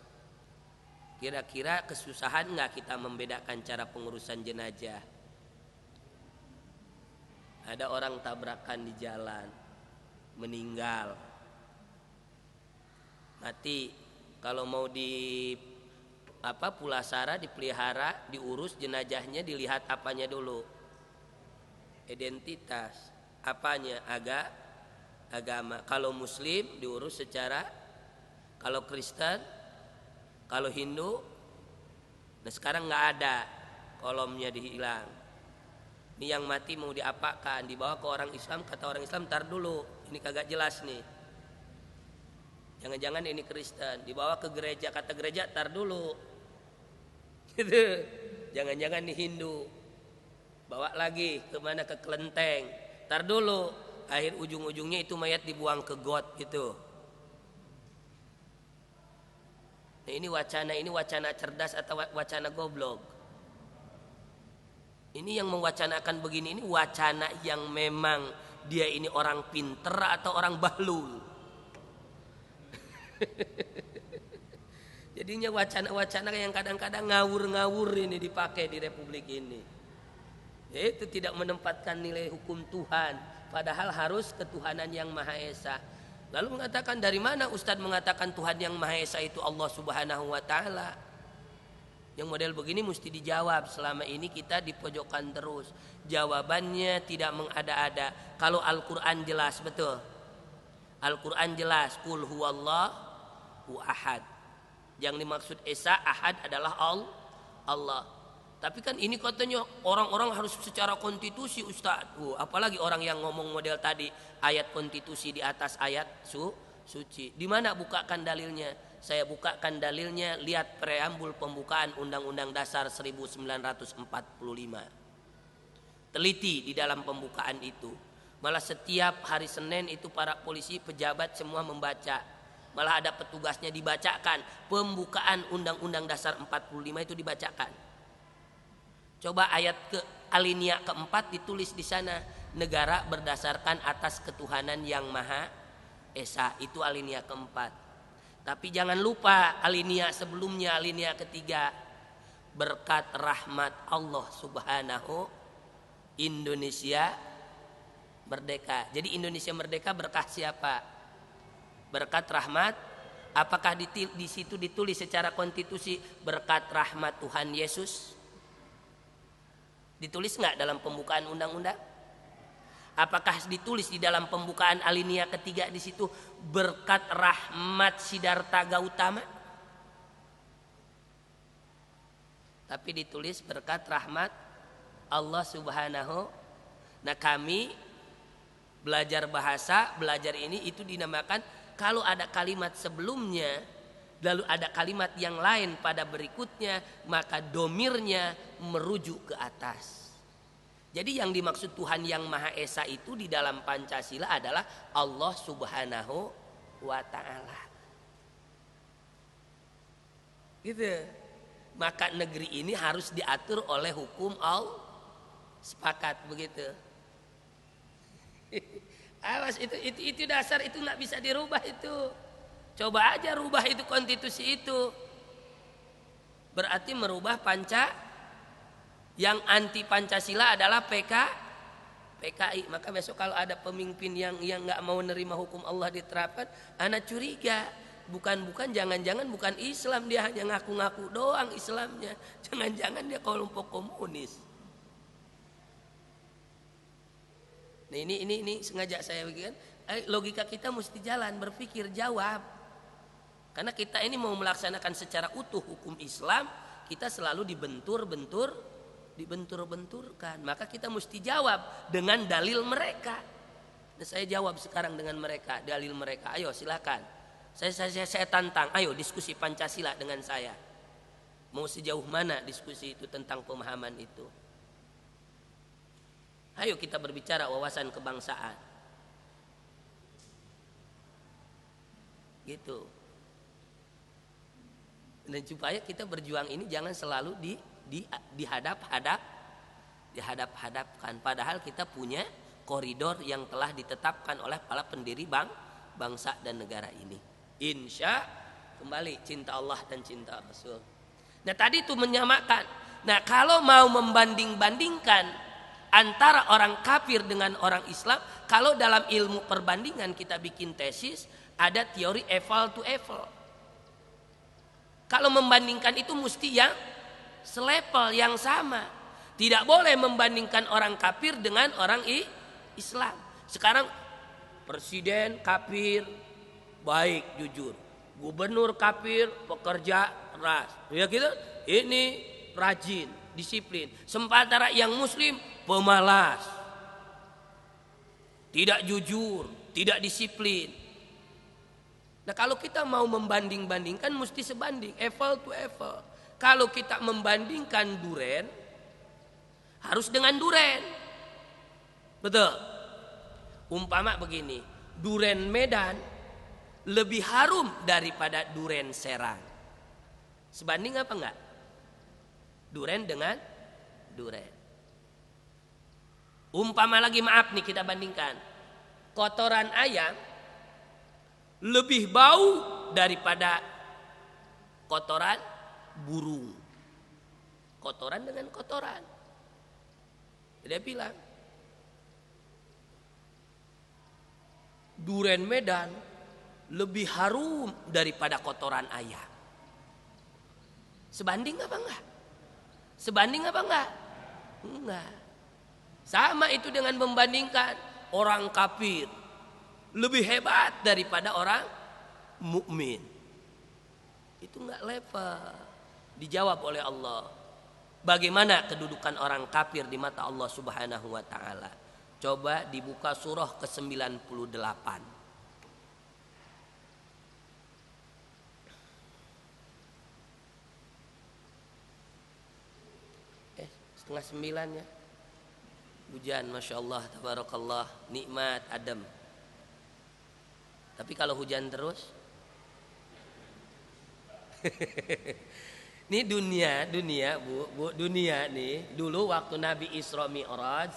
kira-kira kesusahan nggak kita membedakan cara pengurusan jenazah? Ada orang tabrakan di jalan, meninggal, mati. Kalau mau di pulasara, dipelihara, diurus jenazahnya, dilihat apanya dulu? Identitas. Apanya? Agama. Kalau Muslim diurus secara, kalau Kristen, kalau Hindu, nah sekarang nggak ada, kolomnya dihilang. Ini yang mati mau diapakan? Dibawa ke orang Islam, kata orang Islam, tar dulu, ini kagak jelas nih. Jangan-jangan ini Kristen, dibawa ke gereja, kata gereja, tar dulu. Gitu. Jangan-jangan ini Hindu, bawa lagi kemana, ke kelenteng, tar dulu. Akhir ujung-ujungnya itu mayat dibuang ke got gitu. Nah, ini wacana cerdas atau wacana goblok? Ini yang mewacanakan begini, ini wacana yang memang dia ini orang pinter atau orang bahlul? Jadinya wacana-wacana yang kadang-kadang ngawur-ngawur ini dipakai di republik ini. Itu tidak menempatkan nilai hukum Tuhan, padahal harus ketuhanan yang Maha Esa. Lalu mengatakan, dari mana Ustadz mengatakan Tuhan yang Maha Esa itu Allah Subhanahu wa Ta'ala? Yang model begini mesti dijawab. Selama ini kita dipojokkan terus. Jawabannya tidak mengada-ada. Kalau Al-Quran jelas, betul. Al-Quran jelas, Qul huwallahu ahad. Yang dimaksud Esa, ahad adalah Allah. Tapi kan ini katanya orang-orang harus secara konstitusi, Ustaz. Apalagi orang yang ngomong model tadi, ayat konstitusi di atas ayat suci. Di mana bukakan dalilnya? Saya bukakan dalilnya, lihat preambul pembukaan Undang-Undang Dasar 1945. Teliti di dalam pembukaan itu. Malah setiap hari Senin itu para polisi, pejabat semua membaca. Malah ada petugasnya dibacakan. Pembukaan Undang-Undang Dasar 45 itu dibacakan. Coba ayat alinea keempat ditulis di sana, negara berdasarkan atas ketuhanan yang Maha Esa. Itu alinea keempat. Tapi jangan lupa alinea sebelumnya, alinea ketiga, berkat rahmat Allah Subhanahu, Indonesia merdeka. Jadi Indonesia merdeka berkah siapa? Berkat rahmat. Apakah di situ ditulis secara konstitusi berkat rahmat Tuhan Yesus? Ditulis nggak dalam pembukaan undang-undang? Apakah ditulis di dalam pembukaan alinea ketiga di situ berkat rahmat Siddhartha Gautama? Tapi ditulis berkat rahmat Allah Subhanahu. Nah, kami belajar bahasa, belajar ini itu dinamakan kalau ada kalimat sebelumnya lalu ada kalimat yang lain pada berikutnya, maka domirnya merujuk ke atas. Jadi yang dimaksud Tuhan yang Maha Esa itu di dalam Pancasila adalah Allah Subhanahu wa Ta'ala. Gitu. Maka negeri ini harus diatur oleh hukum Allah. Sepakat begitu. Awas itu dasar itu nggak bisa dirubah itu. Coba aja rubah itu konstitusi itu. Berarti merubah yang anti Pancasila adalah PKI. Maka besok kalau ada pemimpin yang nggak mau nerima hukum Allah diterapkan, ana curiga. Bukan jangan-jangan bukan Islam, dia hanya ngaku-ngaku doang Islamnya. Jangan-jangan dia kelompok komunis. Nah, ini sengaja saya bikin. Logika kita mesti jalan, berpikir, jawab. Karena kita ini mau melaksanakan secara utuh hukum Islam, kita selalu dibenturkan. Maka kita mesti jawab dengan dalil mereka. Nah, saya jawab sekarang dengan mereka, dalil mereka. Ayo silakan. Saya tantang, ayo diskusi Pancasila dengan saya. Mau sejauh mana diskusi itu tentang pemahaman itu? Ayo kita berbicara wawasan kebangsaan. Gitu. Dan supaya kita berjuang ini jangan selalu dihadap-hadapkan. Padahal kita punya koridor yang telah ditetapkan oleh para pendiri bangsa dan negara ini. Insya kembali cinta Allah dan cinta Rasul. Nah tadi itu menyamakan. Nah kalau mau membanding-bandingkan antara orang kafir dengan orang Islam, kalau dalam ilmu perbandingan kita bikin tesis, ada teori eval to eval. Kalau membandingkan itu mesti yang selevel, yang sama. Tidak boleh membandingkan orang kafir dengan orang Islam. Sekarang presiden kafir, baik, jujur. Gubernur kafir, pekerja keras. Ya gitu, ini rajin, disiplin. Sementara yang muslim pemalas, tidak jujur, tidak disiplin. Nah kalau kita mau membanding-bandingkan mesti sebanding, eval to eval. Kalau kita membandingkan duren, harus dengan duren. Betul. Umpama begini, duren Medan lebih harum daripada duren Serang. Sebanding apa enggak? Duren dengan duren. Umpama lagi, maaf nih kita bandingkan, kotoran ayam lebih bau daripada kotoran burung. Kotoran dengan kotoran. Dia bilang duren Medan lebih harum daripada kotoran ayam. Sebanding apa enggak? Sebanding apa enggak? Enggak. Sama itu dengan membandingkan orang kafir lebih hebat daripada orang mukmin. Itu enggak level. Dijawab oleh Allah. Bagaimana kedudukan orang kafir di mata Allah Subhanahu wa taala? Coba dibuka surah ke-98. Setengah 9 ya. Hujan, Masya Allah, tabarakallah, nikmat, adem. Tapi kalau hujan terus, ini dunia bu, dunia nih. Dulu waktu Nabi Isra Mi'raj,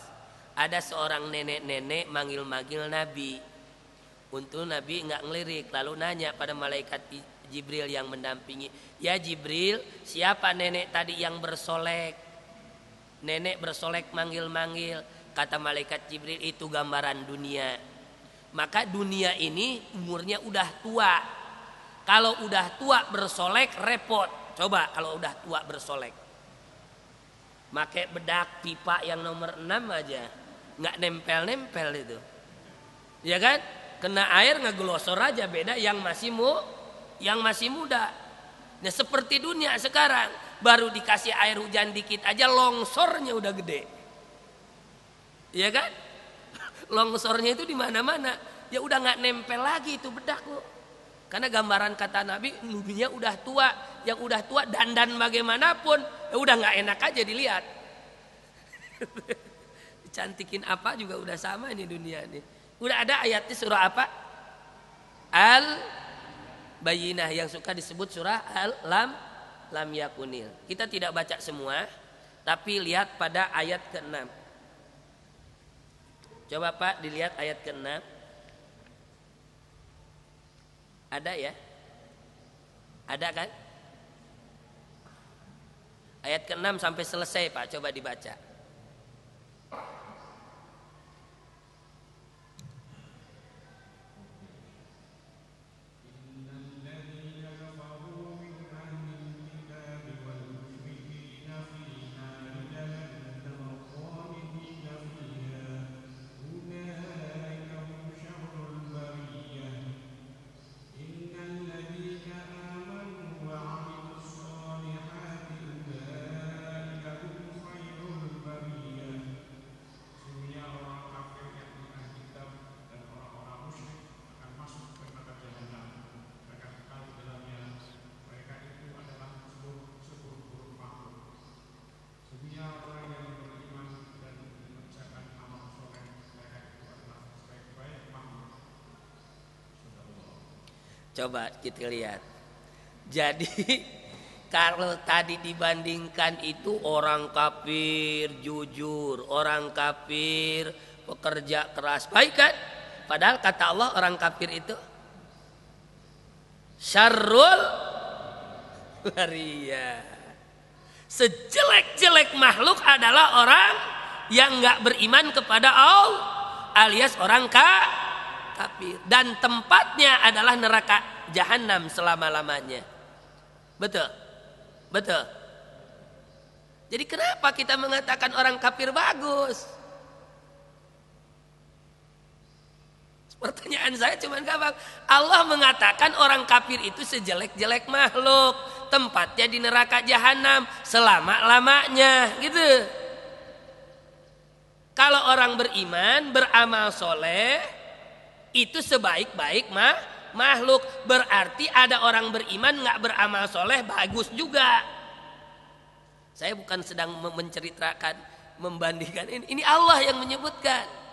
ada seorang nenek-nenek manggil-manggil Nabi. Untuk Nabi nggak ngelirik, lalu nanya pada malaikat Jibril yang mendampingi, ya Jibril, siapa nenek tadi yang bersolek? Nenek bersolek manggil-manggil. Kata malaikat Jibril, itu gambaran dunia. Maka dunia ini umurnya udah tua. Kalau udah tua bersolek repot. Coba kalau udah tua bersolek, pakai bedak pipa yang nomor 6 aja nggak nempel-nempel itu, ya kan? Kena air ngeglosor aja, beda yang masih muda. Nah seperti dunia sekarang, baru dikasih air hujan dikit aja longsornya udah gede, ya kan? Longsornya itu di mana-mana, ya udah nggak nempel lagi itu bedak lo. Karena gambaran kata Nabi, dunia udah tua, yang udah tua dandan bagaimanapun, ya udah nggak enak aja dilihat. Dicantikin apa juga udah sama nih dunia nih. Udah ada ayatnya surah apa? Al-Bayyinah, yang suka disebut surah Lam Yakunil. Kita tidak baca semua, tapi lihat pada ayat ke-6. Coba Pak dilihat ayat ke-6. Ada ya? Ada kan? Ayat ke-6 sampai selesai Pak, coba dibaca. Coba kita lihat. Jadi kalau tadi dibandingkan itu orang kafir jujur, orang kafir pekerja keras, baik kan? Padahal kata Allah orang kafir itu syarrul bariyah. Sejelek-jelek makhluk adalah orang yang nggak beriman kepada Allah, alias orang kafir, dan tempatnya adalah neraka jahanam selama-lamanya. Betul? Betul. Jadi kenapa kita mengatakan orang kafir bagus? Pertanyaan saya cuma gampang. Allah mengatakan orang kafir itu sejelek-jelek makhluk, tempatnya di neraka jahanam selama-lamanya, gitu. Kalau orang beriman, beramal soleh, itu sebaik-baik makhluk. Berarti ada orang beriman nggak beramal soleh bagus juga. Saya bukan sedang menceritakan, membandingkan ini Allah yang menyebutkan.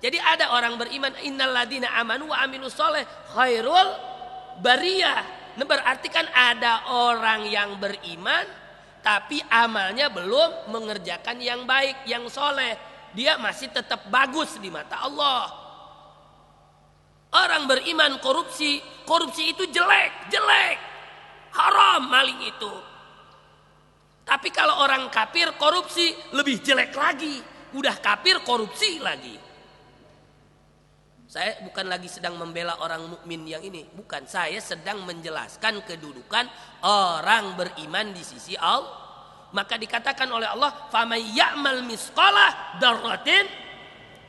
Jadi ada orang beriman, innalladzina amanu wa amilus soleh khairul bariyah. Nah, berarti kan ada orang yang beriman tapi amalnya belum mengerjakan yang baik, yang soleh. Dia masih tetap bagus di mata Allah. Orang beriman korupsi itu jelek, haram maling itu. Tapi kalau orang kafir korupsi lebih jelek lagi, udah kafir korupsi lagi. Saya bukan lagi sedang membela orang mukmin yang ini, bukan. Saya sedang menjelaskan kedudukan orang beriman di sisi Allah. Maka dikatakan oleh Allah, "Faman ya'mal misqala dzarratin",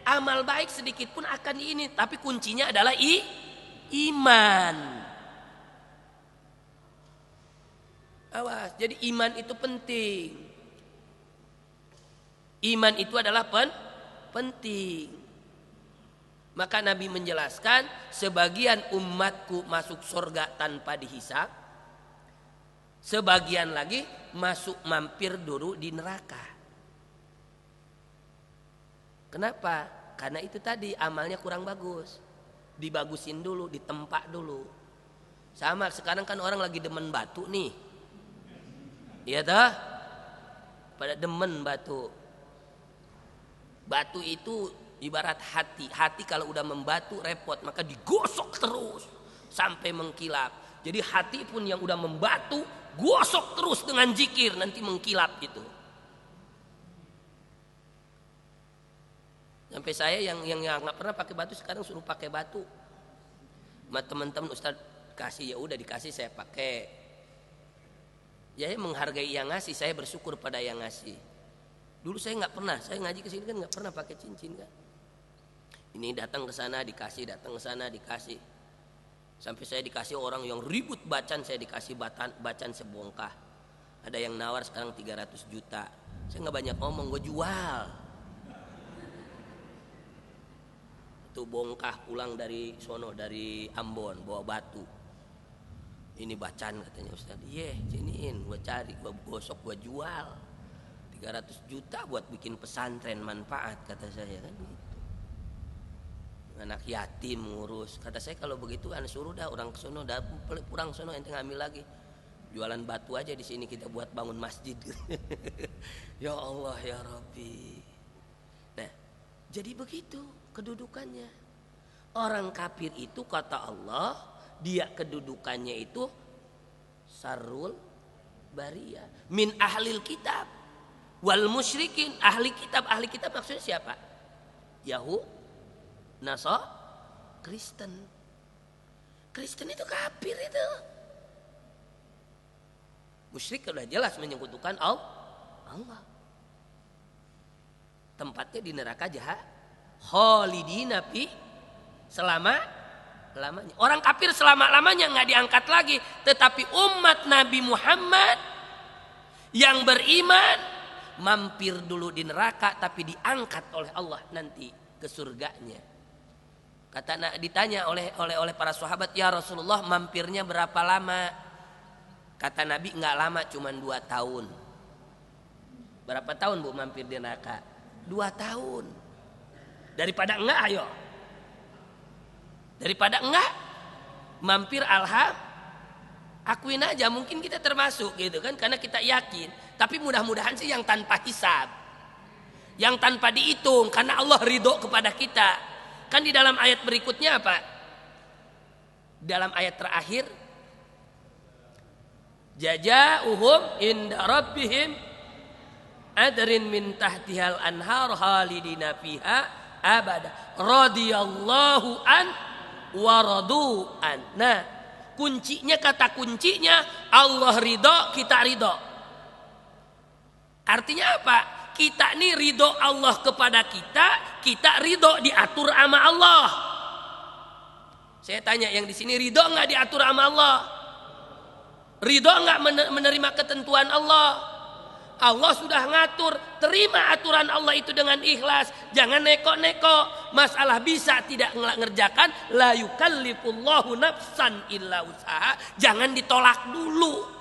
amal baik sedikit pun akan ini, tapi kuncinya adalah iman. Awas, jadi iman itu penting. Iman itu adalah penting. Maka Nabi menjelaskan sebagian umatku masuk surga tanpa dihisab, sebagian lagi masuk mampir dulu di neraka. Kenapa? Karena itu tadi amalnya kurang bagus, dibagusin dulu, ditempa dulu. Sama sekarang kan orang lagi demen batu nih, iya dah, pada demen batu. Batu itu ibarat hati kalau udah membatu repot, maka digosok terus sampai mengkilap. Jadi hati pun yang udah membatu gosok terus dengan zikir, nanti mengkilap itu. Sampai saya yang nggak pernah pakai batu sekarang suruh pakai batu. Sama teman-teman Ustaz kasih, ya udah dikasih, saya pakai. Ya, saya menghargai yang ngasih, saya bersyukur pada yang ngasih. Dulu saya nggak pernah, saya ngaji ke sini kan nggak pernah pakai cincin kan. Ini datang ke sana dikasih, datang ke sana dikasih. Sampai saya dikasih orang yang ribut bacan, saya dikasih bacan sebongkah. Ada yang nawar sekarang 300 juta. Saya nggak banyak ngomong, gue jual. Itu bongkah pulang dari sono, dari Ambon bawa batu. Ini bacan katanya Ustaz. Iya, siniin, gue cari, gue gosok, gue jual. 300 juta buat bikin pesantren manfaat, kata saya kan gitu. Anak yatim ngurus, kata saya kalau begitu anak suruh dah orang ke sono, dah pulang sono ente ngambil lagi. Jualan batu aja di sini kita buat bangun masjid. Ya Allah ya Rabbi. Nah, jadi begitu. kedudukannya. Orang kafir itu kata Allah, dia kedudukannya itu sarul bariyah min ahlil kitab wal musyrikin. Ahli kitab maksudnya siapa? Yahud, Nasara, Kristen. Kristen itu kafir itu. Musyrik sudah jelas menyekutukan Allah. Tempatnya di neraka jahat. Khalidina fi selama-lamanya. Orang kafir selama-lamanya nggak diangkat lagi. Tetapi umat Nabi Muhammad yang beriman mampir dulu di neraka tapi diangkat oleh Allah nanti ke surganya. Ditanya oleh para sahabat, ya Rasulullah mampirnya berapa lama? Kata Nabi nggak lama, cuma 2 tahun. Berapa tahun Bu mampir di neraka? 2 tahun. Daripada enggak, ayo. Daripada enggak, mampir akuin aja, mungkin kita termasuk gitu kan, karena kita yakin. Tapi mudah-mudahan sih yang tanpa hisab, yang tanpa dihitung, karena Allah ridho kepada kita. Kan di dalam ayat berikutnya apa? Dalam ayat terakhir, jazauhum inda rabbihim adrin min tahtihal anhar khalidina fiha abada radhiyallahu an wa radu'an. Nah, kata kuncinya Allah ridho, kita ridho. Artinya apa? Kita nih ridho Allah kepada kita ridho diatur sama Allah. Saya tanya yang di sini ridho nggak diatur sama Allah? Ridho nggak menerima ketentuan Allah? Allah sudah ngatur, terima aturan Allah itu dengan ikhlas. Jangan neko-neko. Masalah bisa tidak ngerjakan, la yukallifullahu nafsan illa usaha. Jangan ditolak dulu.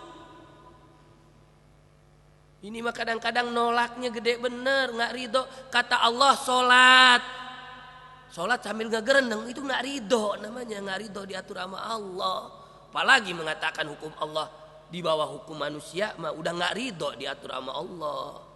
Ini mah kadang-kadang nolaknya gede bener, nggak ridho. Kata Allah sholat sambil ngegerendeng itu nggak ridho namanya, nggak ridho diatur sama Allah. Apalagi mengatakan hukum Allah di bawah hukum manusia, mah udah nggak ridho diatur sama Allah.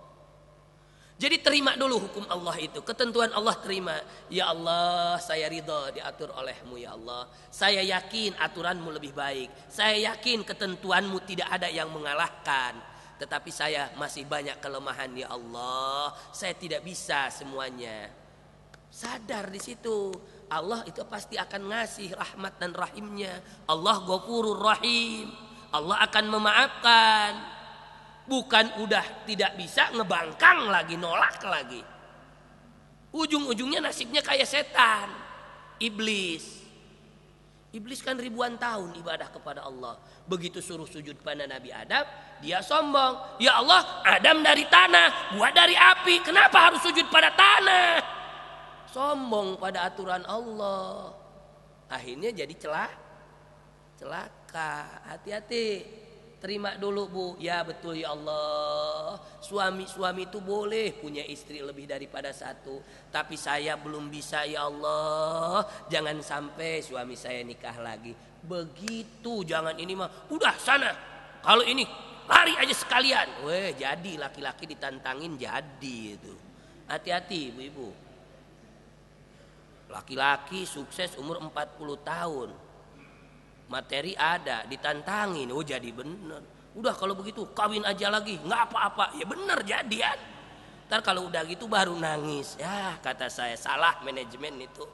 Jadi terima dulu hukum Allah itu, ketentuan Allah terima. Ya Allah, saya ridho diatur olehmu ya Allah. Saya yakin aturanmu lebih baik. Saya yakin ketentuanmu tidak ada yang mengalahkan. Tetapi saya masih banyak kelemahan ya Allah. Saya tidak bisa semuanya. Sadar di situ. Allah itu pasti akan ngasih rahmat dan rahimnya. Allah Ghafurur Rahim. Allah akan memaafkan. Bukan udah tidak bisa ngebangkang lagi, nolak lagi. Ujung-ujungnya nasibnya kayak setan, iblis. Iblis kan ribuan tahun ibadah kepada Allah. Begitu suruh sujud pada Nabi Adam, dia sombong. Ya Allah, Adam dari tanah, gua dari api. Kenapa harus sujud pada tanah? Sombong pada aturan Allah. Akhirnya jadi celaka. Hati-hati. Terima dulu Bu. Ya betul ya Allah. Suami itu boleh punya istri lebih daripada satu. Tapi saya belum bisa ya Allah. Jangan sampai suami saya nikah lagi. Begitu, jangan ini mah. Udah sana. Kalau ini lari aja sekalian. Weh, jadi laki-laki ditantangin jadi itu. Hati-hati ibu-ibu. Laki-laki sukses umur 40 tahun. Materi ada, ditantangin, oh jadi bener. Udah kalau begitu kawin aja lagi, nggak apa-apa, ya bener jadian. Ntar kalau udah gitu baru nangis. Ya kata saya salah manajemen itu.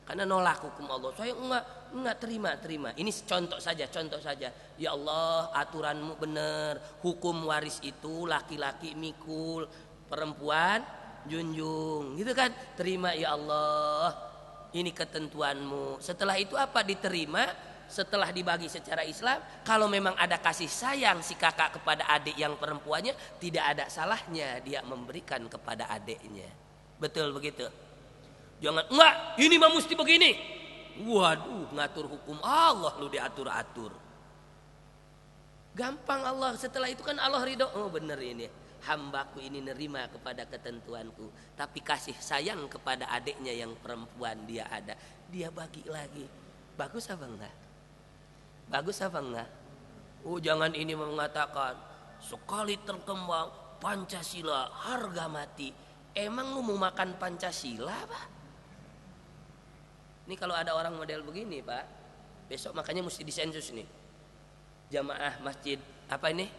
Karena nolak hukum Allah. Saya enggak terima. Ini contoh saja. Ya Allah, aturanmu bener. Hukum waris itu laki-laki mikul, perempuan junjung, gitu kan? Terima ya Allah. Ini ketentuanmu. Setelah itu apa? Diterima. Setelah dibagi secara Islam, kalau memang ada kasih sayang si kakak kepada adik yang perempuannya, tidak ada salahnya dia memberikan kepada adiknya. Betul begitu? Jangan enggak, ini mah mesti begini. Waduh, ngatur hukum Allah lu diatur-atur. Gampang Allah. Setelah itu kan Allah ridho. Oh bener ini. Hambaku ini nerima kepada ketentuanku. Tapi kasih sayang kepada adiknya yang perempuan dia ada. Dia bagi lagi. Bagus apa enggak? Bagus apa enggak? Oh jangan ini mengatakan sekali terkembang Pancasila harga mati. emang lu mau makan Pancasila Pak? Ini kalau ada orang model begini Pak, besok makanya mesti disensus nih. Jamaah masjid apa ini?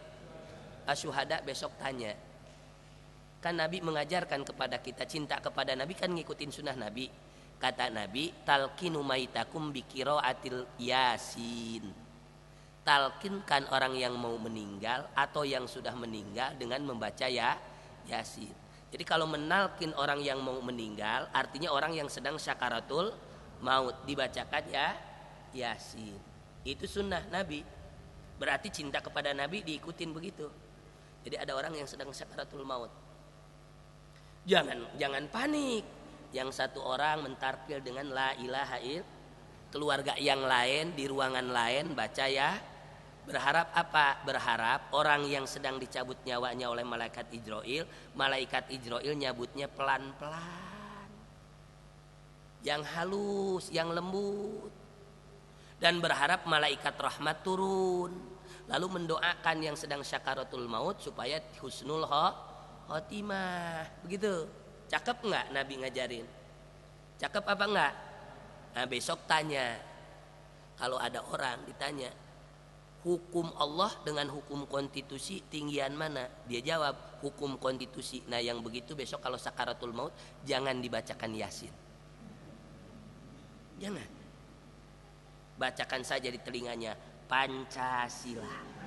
Asyuhada besok tanya. Kan Nabi mengajarkan kepada kita cinta kepada Nabi kan ngikutin sunnah Nabi. Kata Nabi, talqinu maitakum biqiraatil yasin. Talqinkan orang yang mau meninggal atau yang sudah meninggal dengan membaca yasin. Jadi kalau menalkin orang yang mau meninggal artinya orang yang sedang syakaratul maut dibacakan yasin. Itu sunnah Nabi. Berarti cinta kepada Nabi diikutin begitu. Jadi ada orang yang sedang syakaratul maut. Jangan panik. Yang satu orang mentarkil dengan la ilaha illallah. Keluarga yang lain di ruangan lain baca ya. Berharap apa? Berharap orang yang sedang dicabut nyawanya oleh malaikat Ijroil, malaikat Ijroil nyabutnya pelan-pelan. Yang halus, yang lembut. Dan berharap malaikat rahmat turun. Lalu mendoakan yang sedang syakaratul maut supaya husnul khotimah. Begitu. Cakep enggak Nabi ngajarin? Cakep apa enggak? Nah besok tanya. Kalau ada orang ditanya, hukum Allah dengan hukum konstitusi tinggian mana? Dia jawab, hukum konstitusi. Nah yang begitu besok kalau sakaratul maut jangan dibacakan yasin. Jangan. Bacakan saja di telinganya Pancasila.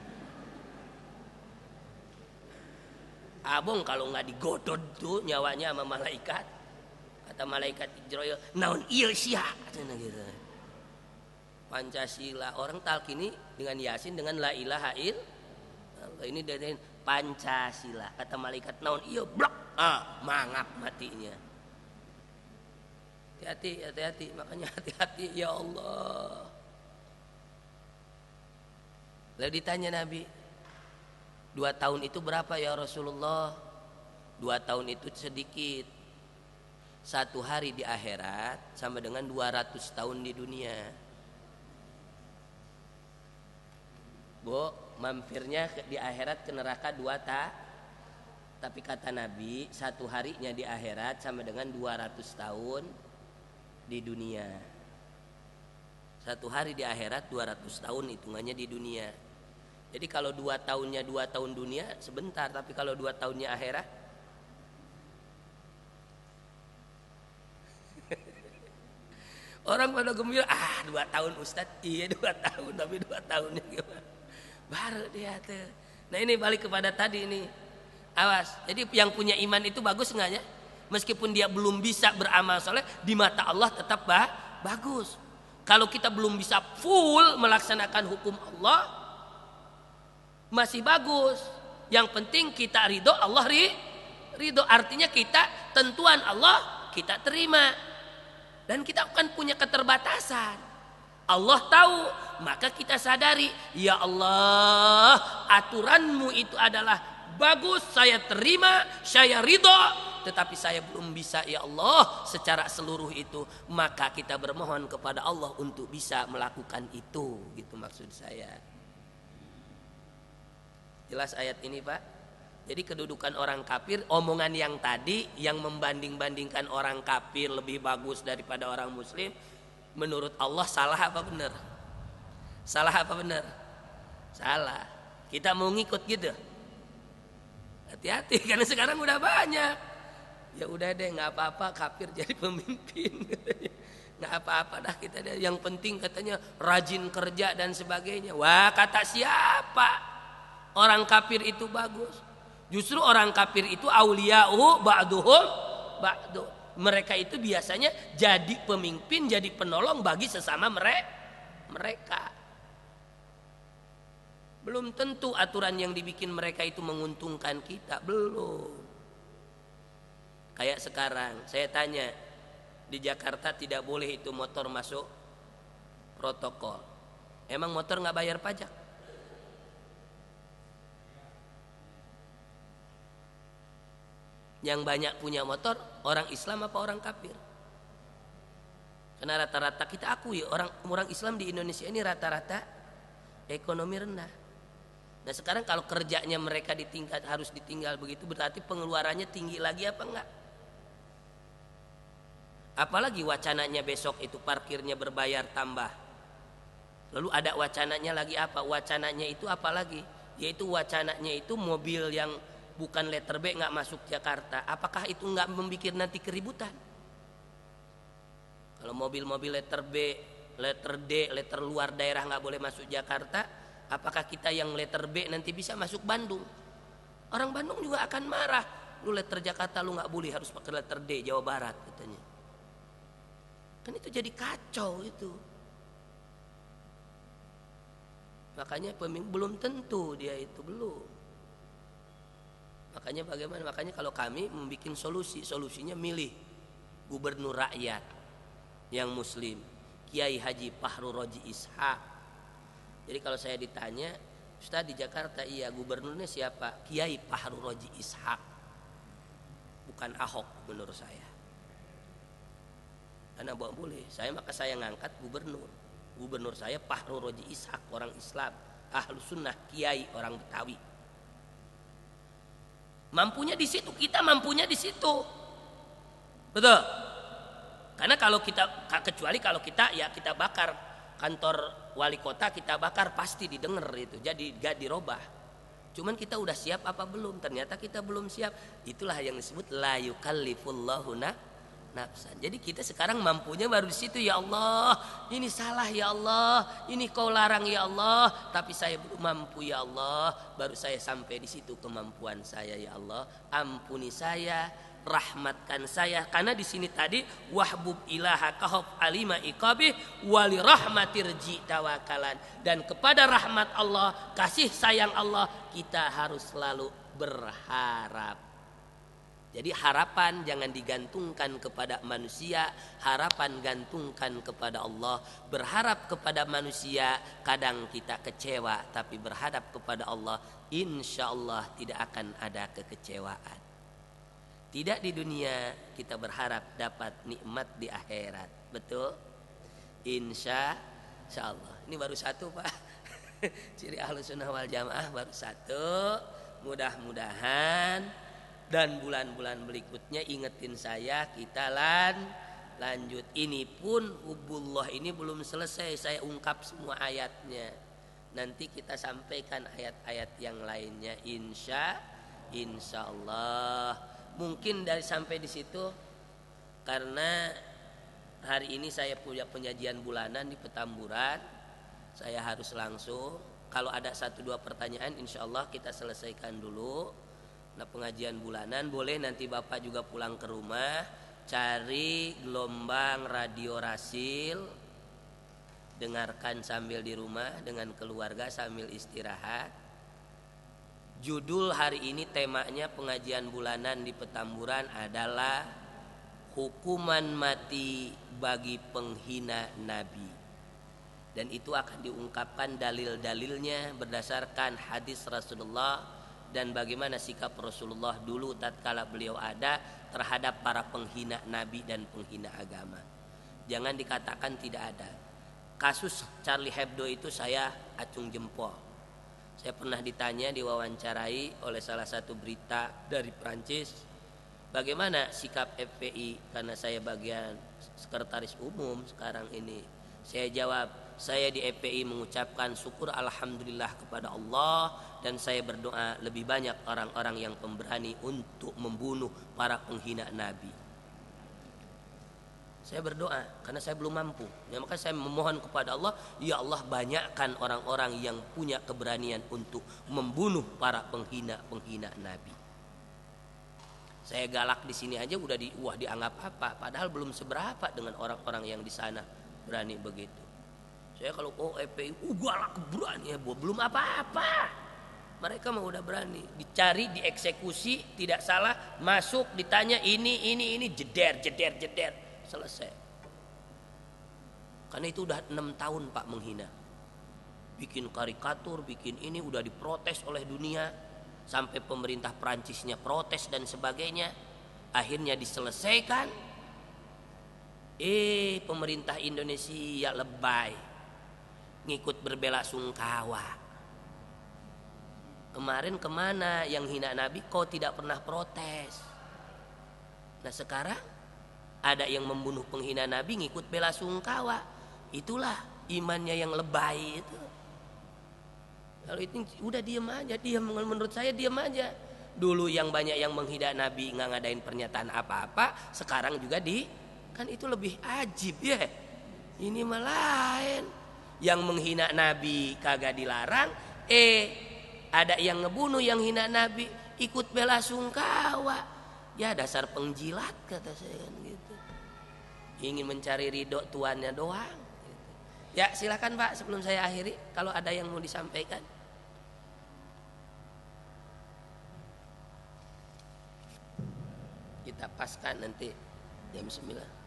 Abong kalau nggak digodod tuh nyawanya sama malaikat, kata malaikat Ijroil, naon ieu sia, gitu. Pancasila orang talkini dengan yasin dengan la ilaha illallah ini dari Pancasila, kata malaikat naon ieu blok, mangap matinya. Hati-hati, makanya hati-hati ya Allah. Lalu ditanya Nabi, 2 tahun itu berapa ya Rasulullah? 2 tahun itu sedikit. 1 hari di akhirat sama dengan 200 tahun di dunia. Bu, mampirnya di akhirat ke neraka 2 tapi kata Nabi 1 harinya di akhirat sama dengan 200 tahun di dunia. 1 hari di akhirat 200 tahun hitungannya di dunia. Jadi kalau 2 tahunnya 2 tahun dunia sebentar, tapi kalau 2 tahunnya akhirat orang pada gembira, 2 tahun Ustadz, iya 2 tahun, tapi 2 tahunnya gimana? Baru dia tuh. Nah ini balik kepada tadi ini. Awas, jadi yang punya iman itu bagus enggak ya? Meskipun dia belum bisa beramal soleh, di mata Allah tetap bagus. Kalau kita belum bisa full melaksanakan hukum Allah, masih bagus. Yang penting kita ridho, Allah ridho. Artinya kita tentuan Allah kita terima. Dan kita akan punya keterbatasan. Allah tahu, maka kita sadari, ya Allah, aturanmu itu adalah bagus, saya terima, saya ridho, tetapi saya belum bisa ya Allah secara seluruh itu. Maka kita bermohon kepada Allah untuk bisa melakukan itu. Gitu maksud saya. Jelas ayat ini Pak. Jadi kedudukan orang kafir, omongan yang tadi yang membanding-bandingkan orang kafir lebih bagus daripada orang muslim, menurut Allah salah apa benar? Salah apa benar? Salah. Kita mau ngikut gitu. Hati-hati karena sekarang udah banyak. Ya udah deh nggak apa-apa kafir jadi pemimpin. Nggak apa-apa dah kita deh. Yang penting katanya rajin kerja dan sebagainya. Wah kata siapa? Orang kafir itu bagus. Justru orang kafir itu auliya'u ba'duhum ba'du. Mereka itu biasanya jadi pemimpin, jadi penolong bagi sesama mereka. Belum tentu aturan yang dibikin mereka itu menguntungkan kita, belum. Kayak sekarang, saya tanya, di Jakarta tidak boleh itu motor masuk protokol. Emang motor nggak bayar pajak? Yang banyak punya motor orang Islam apa orang kafir? Karena rata-rata kita akui orang Islam di Indonesia ini rata-rata ekonomi rendah. Nah sekarang kalau kerjanya mereka harus ditinggal begitu, berarti pengeluarannya tinggi lagi apa enggak? Apalagi wacananya besok itu parkirnya berbayar tambah. Lalu ada wacananya lagi apa? Wacananya itu apa lagi? Yaitu wacananya itu mobil yang bukan letter B nggak masuk Jakarta. Apakah itu nggak membuat nanti keributan? Kalau mobil-mobil letter B, letter D, letter luar daerah nggak boleh masuk Jakarta, apakah kita yang letter B nanti bisa masuk Bandung? Orang Bandung juga akan marah. Lu letter Jakarta lu nggak boleh, harus pakai letter D Jawa Barat katanya. Kan itu jadi kacau itu. Makanya pemimpin belum tentu dia itu belum. Makanya bagaimana? Makanya kalau kami membuat solusinya milih gubernur rakyat yang muslim, Kiai Haji Fahru Roji Ishaq. Jadi kalau saya ditanya, Ustaz di Jakarta iya gubernurnya siapa? Kiai Fahru Roji Ishaq. Bukan Ahok menurut saya. Karena boleh, maka saya ngangkat gubernur. Gubernur saya Fahru Roji Ishaq, orang Islam, ahlu sunnah, kiai, orang Betawi. Mampunya di situ, kita mampunya di situ, betul. Karena kalau kita, kecuali kalau kita ya kita bakar kantor wali kota, kita bakar pasti didengar itu, jadi gak dirobah. Cuman kita udah siap apa belum? Ternyata kita belum siap. Itulah yang disebut la yukallifullahu nafsan. Jadi kita sekarang mampunya baru di situ. Ya Allah, ini salah ya Allah, ini kau larang ya Allah, tapi saya belum mampu ya Allah. Baru saya sampai di situ kemampuan saya ya Allah. Ampuni saya, rahmatkan saya. Karena di sini tadi wahbub ilaha kahab alima iqabih wali rahmatirji tawakalan. Dan kepada rahmat Allah, kasih sayang Allah, kita harus selalu berharap. Jadi harapan jangan digantungkan kepada manusia, harapan gantungkan kepada Allah. Berharap kepada manusia kadang kita kecewa, tapi berharap kepada Allah insya Allah tidak akan ada kekecewaan. Tidak di dunia, kita berharap dapat nikmat di akhirat. Betul? Insya Allah. Ini baru satu Pak. Ciri Ahlus Sunnah wal Jamaah baru satu. Mudah-mudahan dan bulan-bulan berikutnya ingetin saya, kita lanjut. Ini pun hubullah ini belum selesai, saya ungkap semua ayatnya. Nanti kita sampaikan ayat-ayat yang lainnya insya Allah. Mungkin dari sampai di situ, karena hari ini saya punya penyajian bulanan di Petamburan, saya harus langsung. Kalau ada 1-2 pertanyaan insya Allah kita selesaikan dulu. Nah, pengajian bulanan boleh nanti Bapak juga pulang ke rumah, cari gelombang radio Rasil, dengarkan sambil di rumah dengan keluarga sambil istirahat. Judul hari ini temanya pengajian bulanan di Petamburan adalah hukuman mati bagi penghina Nabi. Dan itu akan diungkapkan dalil-dalilnya berdasarkan hadis Rasulullah dan bagaimana sikap Rasulullah dulu tatkala beliau ada terhadap para penghina Nabi dan penghina agama. Jangan dikatakan tidak ada. Kasus Charlie Hebdo itu saya acung jempol. Saya pernah ditanya, diwawancarai oleh salah satu berita dari Prancis, bagaimana sikap FPI karena saya bagian sekretaris umum sekarang ini. Saya jawab, saya di FPI mengucapkan syukur alhamdulillah kepada Allah, dan saya berdoa lebih banyak orang-orang yang pemberani untuk membunuh para penghina Nabi. Saya berdoa karena saya belum mampu. Ya, maka saya memohon kepada Allah, ya Allah banyakkan orang-orang yang punya keberanian untuk membunuh para penghina Nabi. Saya galak di sini aja udah dianggap apa, padahal belum seberapa dengan orang-orang yang di sana berani begitu. Saya kalau FPI galak berani ya, belum apa-apa. Mereka mah udah berani, dicari, dieksekusi, tidak salah, masuk, ditanya ini, jeder, selesai. Karena itu udah 6 tahun Pak menghina. Bikin karikatur, bikin ini, udah diprotes oleh dunia. Sampai pemerintah Prancisnya protes dan sebagainya. Akhirnya diselesaikan. Pemerintah Indonesia lebay, ngikut berbela sungkawa. Kemarin kemana yang hina Nabi kok tidak pernah protes. Nah sekarang ada yang membunuh penghina Nabi ngikut bela sungkawa. Itulah imannya yang lebay itu. Kalau itu udah diam aja, diam, menurut saya diam aja. Dulu yang banyak yang menghina Nabi nggak ngadain pernyataan apa-apa, sekarang juga kan itu lebih ajib ya. Ini mah lain. Yang menghina Nabi kagak dilarang, ada yang ngebunuh yang hina Nabi ikut bela sungkawa. Ya dasar pengjilat kata saya kan gitu. Ingin mencari ridho tuannya doang. Ya silakan Pak, sebelum saya akhiri kalau ada yang mau disampaikan. Kita paskan nanti jam 9.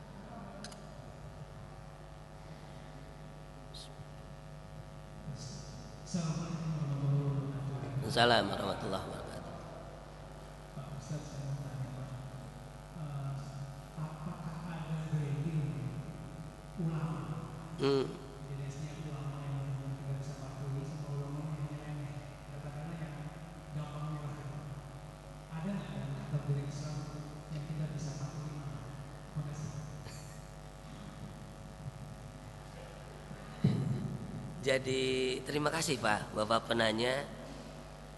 Assalamualaikum warahmatullahi wabarakatuh. Pak Ustaz, saya mau tanya Pak, apakah ada grading ulama? Jenisnya ulama yang tidak bisa patuhi sama ulama yang remeh, katakanlah yang gampang nyerah. Ada nggak dalam kitab dari Islam yang tidak bisa patuhi? Terima kasih. Jadi terima kasih Pak, Bapak penanya.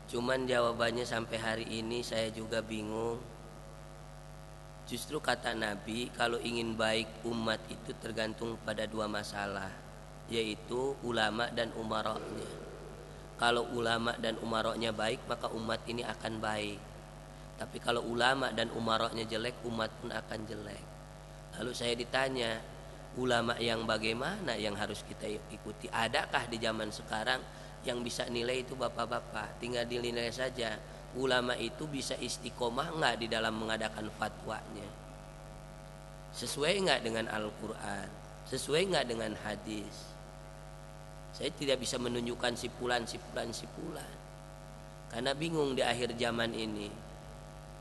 Cuman jawabannya sampai hari ini saya juga bingung. Justru kata Nabi, kalau ingin baik umat itu tergantung pada dua masalah, yaitu ulama dan umaroknya. Kalau ulama dan umaroknya baik, maka umat ini akan baik. Tapi kalau ulama dan umaroknya jelek, umat pun akan jelek. Lalu saya ditanya, ulama yang bagaimana yang harus kita ikuti? Adakah di zaman sekarang yang bisa nilai itu bapak-bapak? Tinggal dinilai saja. Ulama itu bisa istiqomah enggak di dalam mengadakan fatwanya? Sesuai enggak dengan Al-Quran? Sesuai enggak dengan hadis? Saya tidak bisa menunjukkan sipulan. Karena bingung di akhir zaman ini.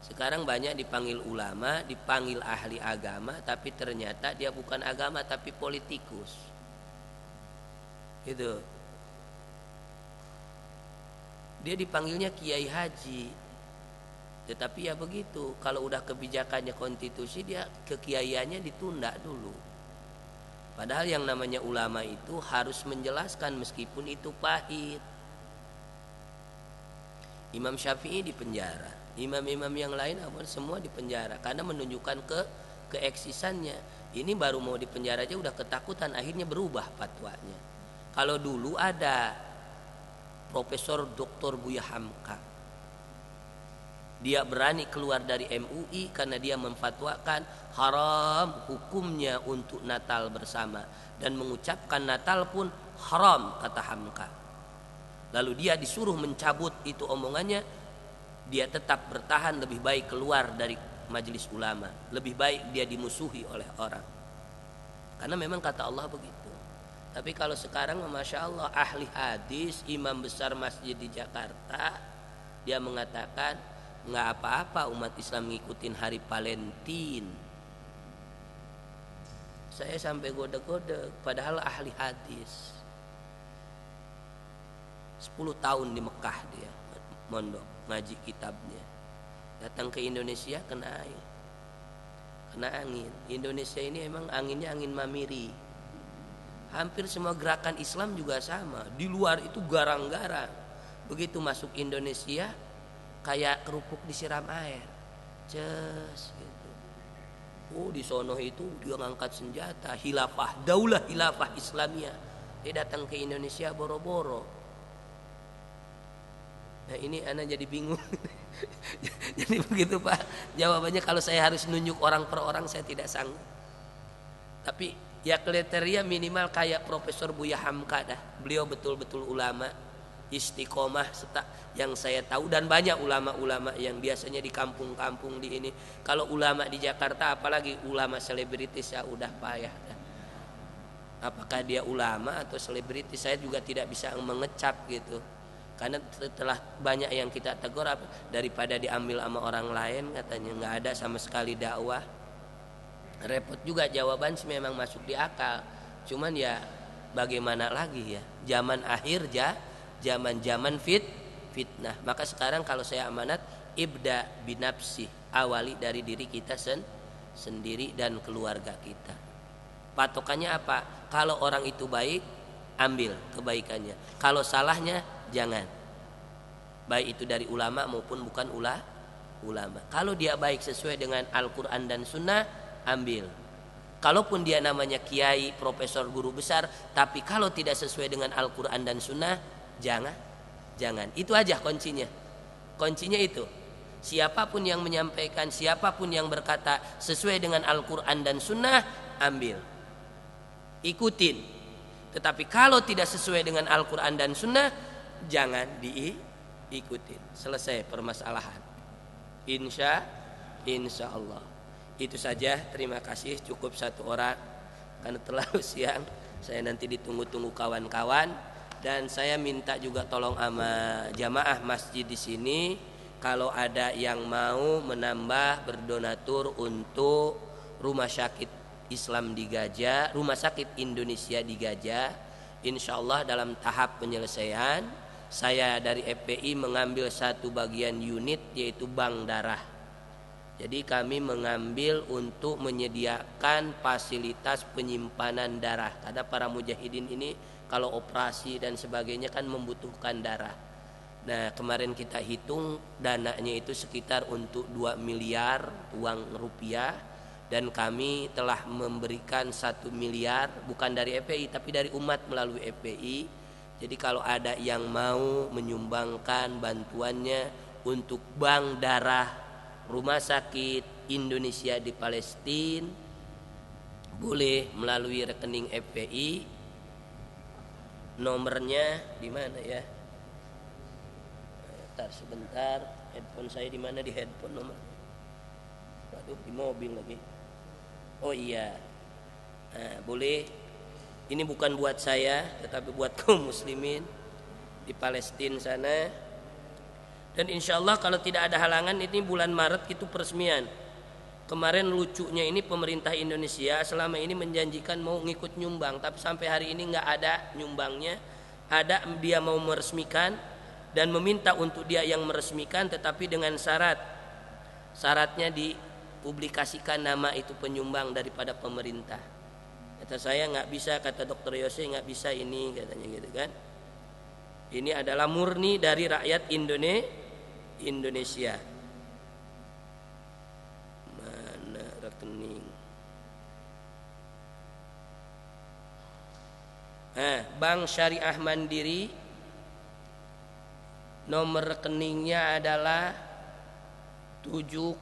Sekarang banyak dipanggil ulama, dipanggil ahli agama, tapi ternyata dia bukan agama tapi politikus. Gitu. Dia dipanggilnya kiai haji, tetapi ya begitu, kalau udah kebijakannya konstitusi, dia kekiaiannya ditunda dulu. Padahal yang namanya ulama itu harus menjelaskan meskipun itu pahit. Imam Syafi'i di penjara, imam-imam yang lain semua di penjara karena menunjukkan keeksisannya. Ini baru mau di penjara aja udah ketakutan, akhirnya berubah fatwanya. Kalau dulu ada Profesor Dr. Buya Hamka, dia berani keluar dari MUI karena dia memfatwakan haram hukumnya untuk Natal bersama, dan mengucapkan Natal pun haram kata Hamka. Lalu dia disuruh mencabut itu omongannya, dia tetap bertahan, lebih baik keluar dari majelis ulama, lebih baik dia dimusuhi oleh orang, karena memang kata Allah begitu. Tapi kalau sekarang Masya Allah, ahli hadis, imam besar masjid di Jakarta, dia mengatakan nggak apa-apa umat Islam ngikutin hari Valentine. Saya sampai gode-gode, padahal ahli hadis. 10 tahun di Mekah dia mondok ngaji kitabnya. Datang ke Indonesia kena angin. Indonesia ini emang anginnya angin mamiri. Hampir semua gerakan Islam juga sama. Di luar itu garang-garang. Begitu masuk Indonesia kayak kerupuk disiram air. Ces gitu. Oh di sono itu dia ngangkat senjata, hilafah, daulah hilafah Islamiyah. Dia datang ke Indonesia boro-boro. Nah ini anak jadi bingung. Jadi begitu Pak. Jawabannya kalau saya harus nunjuk orang per orang saya tidak sanggup. Tapi ya kriteria minimal kayak Profesor Buya Hamka dah. Beliau betul-betul ulama, istiqomah yang saya tahu, dan banyak ulama-ulama yang biasanya di kampung-kampung di ini. Kalau ulama di Jakarta apalagi ulama selebritis ya udah payah dah. Apakah dia ulama atau selebritis saya juga tidak bisa mengecap gitu. Karena setelah banyak yang kita tegur, daripada diambil sama orang lain katanya nggak ada sama sekali dakwah. Repot juga jawaban sih, memang masuk di akal. Cuman ya bagaimana lagi ya, zaman akhir zaman fitnah. Maka sekarang kalau saya amanat, ibda binafsi, awali dari diri kita sendiri dan keluarga kita. Patokannya apa? Kalau orang itu baik, ambil kebaikannya. Kalau salahnya, jangan. Baik itu dari ulama maupun bukan ulama. Kalau dia baik sesuai dengan Al-Quran dan Sunnah, ambil. Kalaupun dia namanya kiai, profesor, guru besar, tapi kalau tidak sesuai dengan Al-Quran dan Sunnah, jangan. Itu aja kuncinya. Kuncinya itu. Siapapun yang menyampaikan, siapapun yang berkata sesuai dengan Al-Quran dan Sunnah, ambil. Ikutin. Tetapi kalau tidak sesuai dengan Al-Quran dan Sunnah, jangan diikutin. Selesai permasalahan. Insya Allah. Itu saja, terima kasih. Cukup satu orang karena terlalu siang. Saya nanti ditunggu-tunggu kawan-kawan. Dan saya minta juga tolong sama jamaah masjid di sini, kalau ada yang mau menambah berdonatur untuk rumah sakit Islam di Gajah, rumah sakit Indonesia di Gajah, insya Allah dalam tahap penyelesaian. Saya dari FPI mengambil satu bagian unit, yaitu bank darah. Jadi kami mengambil untuk menyediakan fasilitas penyimpanan darah, karena para mujahidin ini kalau operasi dan sebagainya kan membutuhkan darah. Nah, kemarin kita hitung dananya itu sekitar untuk 2 miliar uang rupiah, dan kami telah memberikan 1 miliar bukan dari FPI tapi dari umat melalui FPI. Jadi kalau ada yang mau menyumbangkan bantuannya untuk bank darah rumah sakit Indonesia di Palestina, boleh melalui rekening FPI. Nomornya di mana ya? Sebentar, headphone saya di mana? Di headphone nomor. Waduh, di mobil lagi. Oh iya. Nah, boleh. Ini bukan buat saya, tetapi buat kaum muslimin di Palestina sana. Dan insya Allah kalau tidak ada halangan, ini bulan Maret itu peresmian. Kemarin lucunya ini pemerintah Indonesia selama ini menjanjikan mau ngikut nyumbang, tapi sampai hari ini nggak ada nyumbangnya. Ada dia mau meresmikan dan meminta untuk dia yang meresmikan, tetapi dengan syaratnya dipublikasikan nama itu penyumbang daripada pemerintah. Kata saya nggak bisa, kata Dr. Yose nggak bisa ini, katanya gitu kan. Ini adalah murni dari rakyat Indonesia. Rekening. Bank Syariah Mandiri, nomor rekeningnya adalah 7001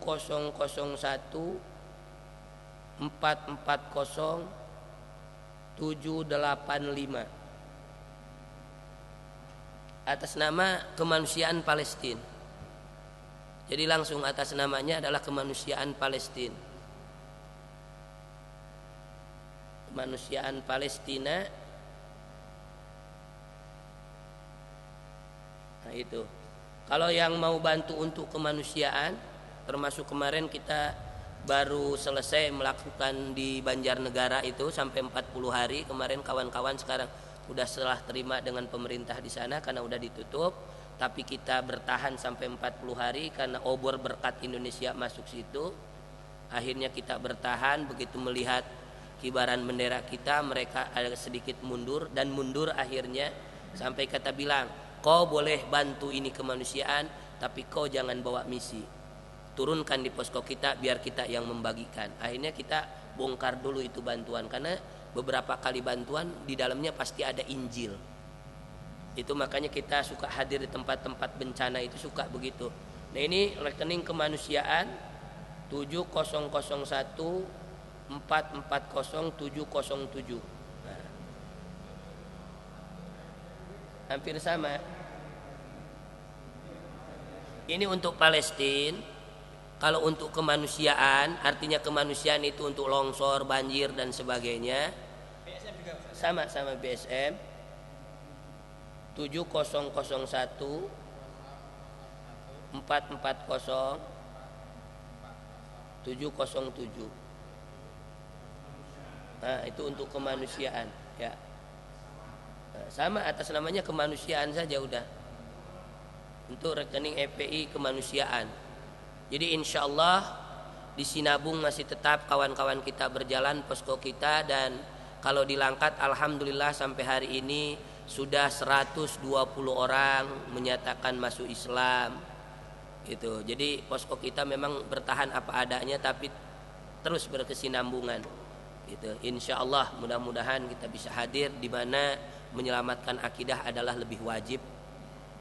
440 785 atas nama Kemanusiaan Palestina. Jadi langsung atas namanya adalah Kemanusiaan Palestina. Kemanusiaan Palestina. Nah itu. Kalau yang mau bantu untuk kemanusiaan, termasuk kemarin kita baru selesai melakukan di Banjarnegara itu sampai 40 hari. Kemarin kawan-kawan sekarang udah setelah terima dengan pemerintah di sana karena udah ditutup, tapi kita bertahan sampai 40 hari karena obor berkat Indonesia masuk situ. Akhirnya kita bertahan, begitu melihat kibaran bendera kita, mereka agak sedikit mundur akhirnya sampai kata bilang, kau boleh bantu ini kemanusiaan, tapi kau jangan bawa misi, turunkan di posko kita biar kita yang membagikan. Akhirnya kita bongkar dulu itu bantuan, karena beberapa kali bantuan di dalamnya pasti ada Injil. Itu makanya kita suka hadir di tempat-tempat bencana itu, suka begitu. Nah ini rekening kemanusiaan 7001 440707. Nah, hampir sama. Ini untuk Palestina. Kalau untuk kemanusiaan, artinya kemanusiaan itu untuk longsor, banjir dan sebagainya. Sama BSM 7001 440 707. Nah, itu untuk kemanusiaan ya. Nah, sama atas namanya kemanusiaan saja udah. Untuk rekening FPI kemanusiaan. Jadi insya Allah di Sinabung masih tetap kawan-kawan kita berjalan posko kita, dan kalau di Langkat alhamdulillah sampai hari ini sudah 120 orang menyatakan masuk Islam gitu. Jadi posko kita memang bertahan apa adanya tapi terus berkesinambungan gitu. Insyaallah mudah-mudahan kita bisa hadir di mana menyelamatkan akidah adalah lebih wajib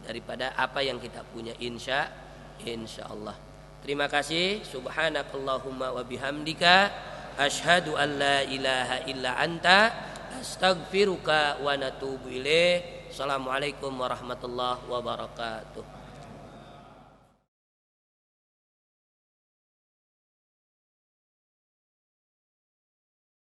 daripada apa yang kita punya, insyaallah. Terima kasih. Subhanakallahumma wa bihamdika asyhadu an la ilaha illa anta astaghfiruka wa natubu ilaik. Assalamualaikum warahmatullahi wabarakatuh.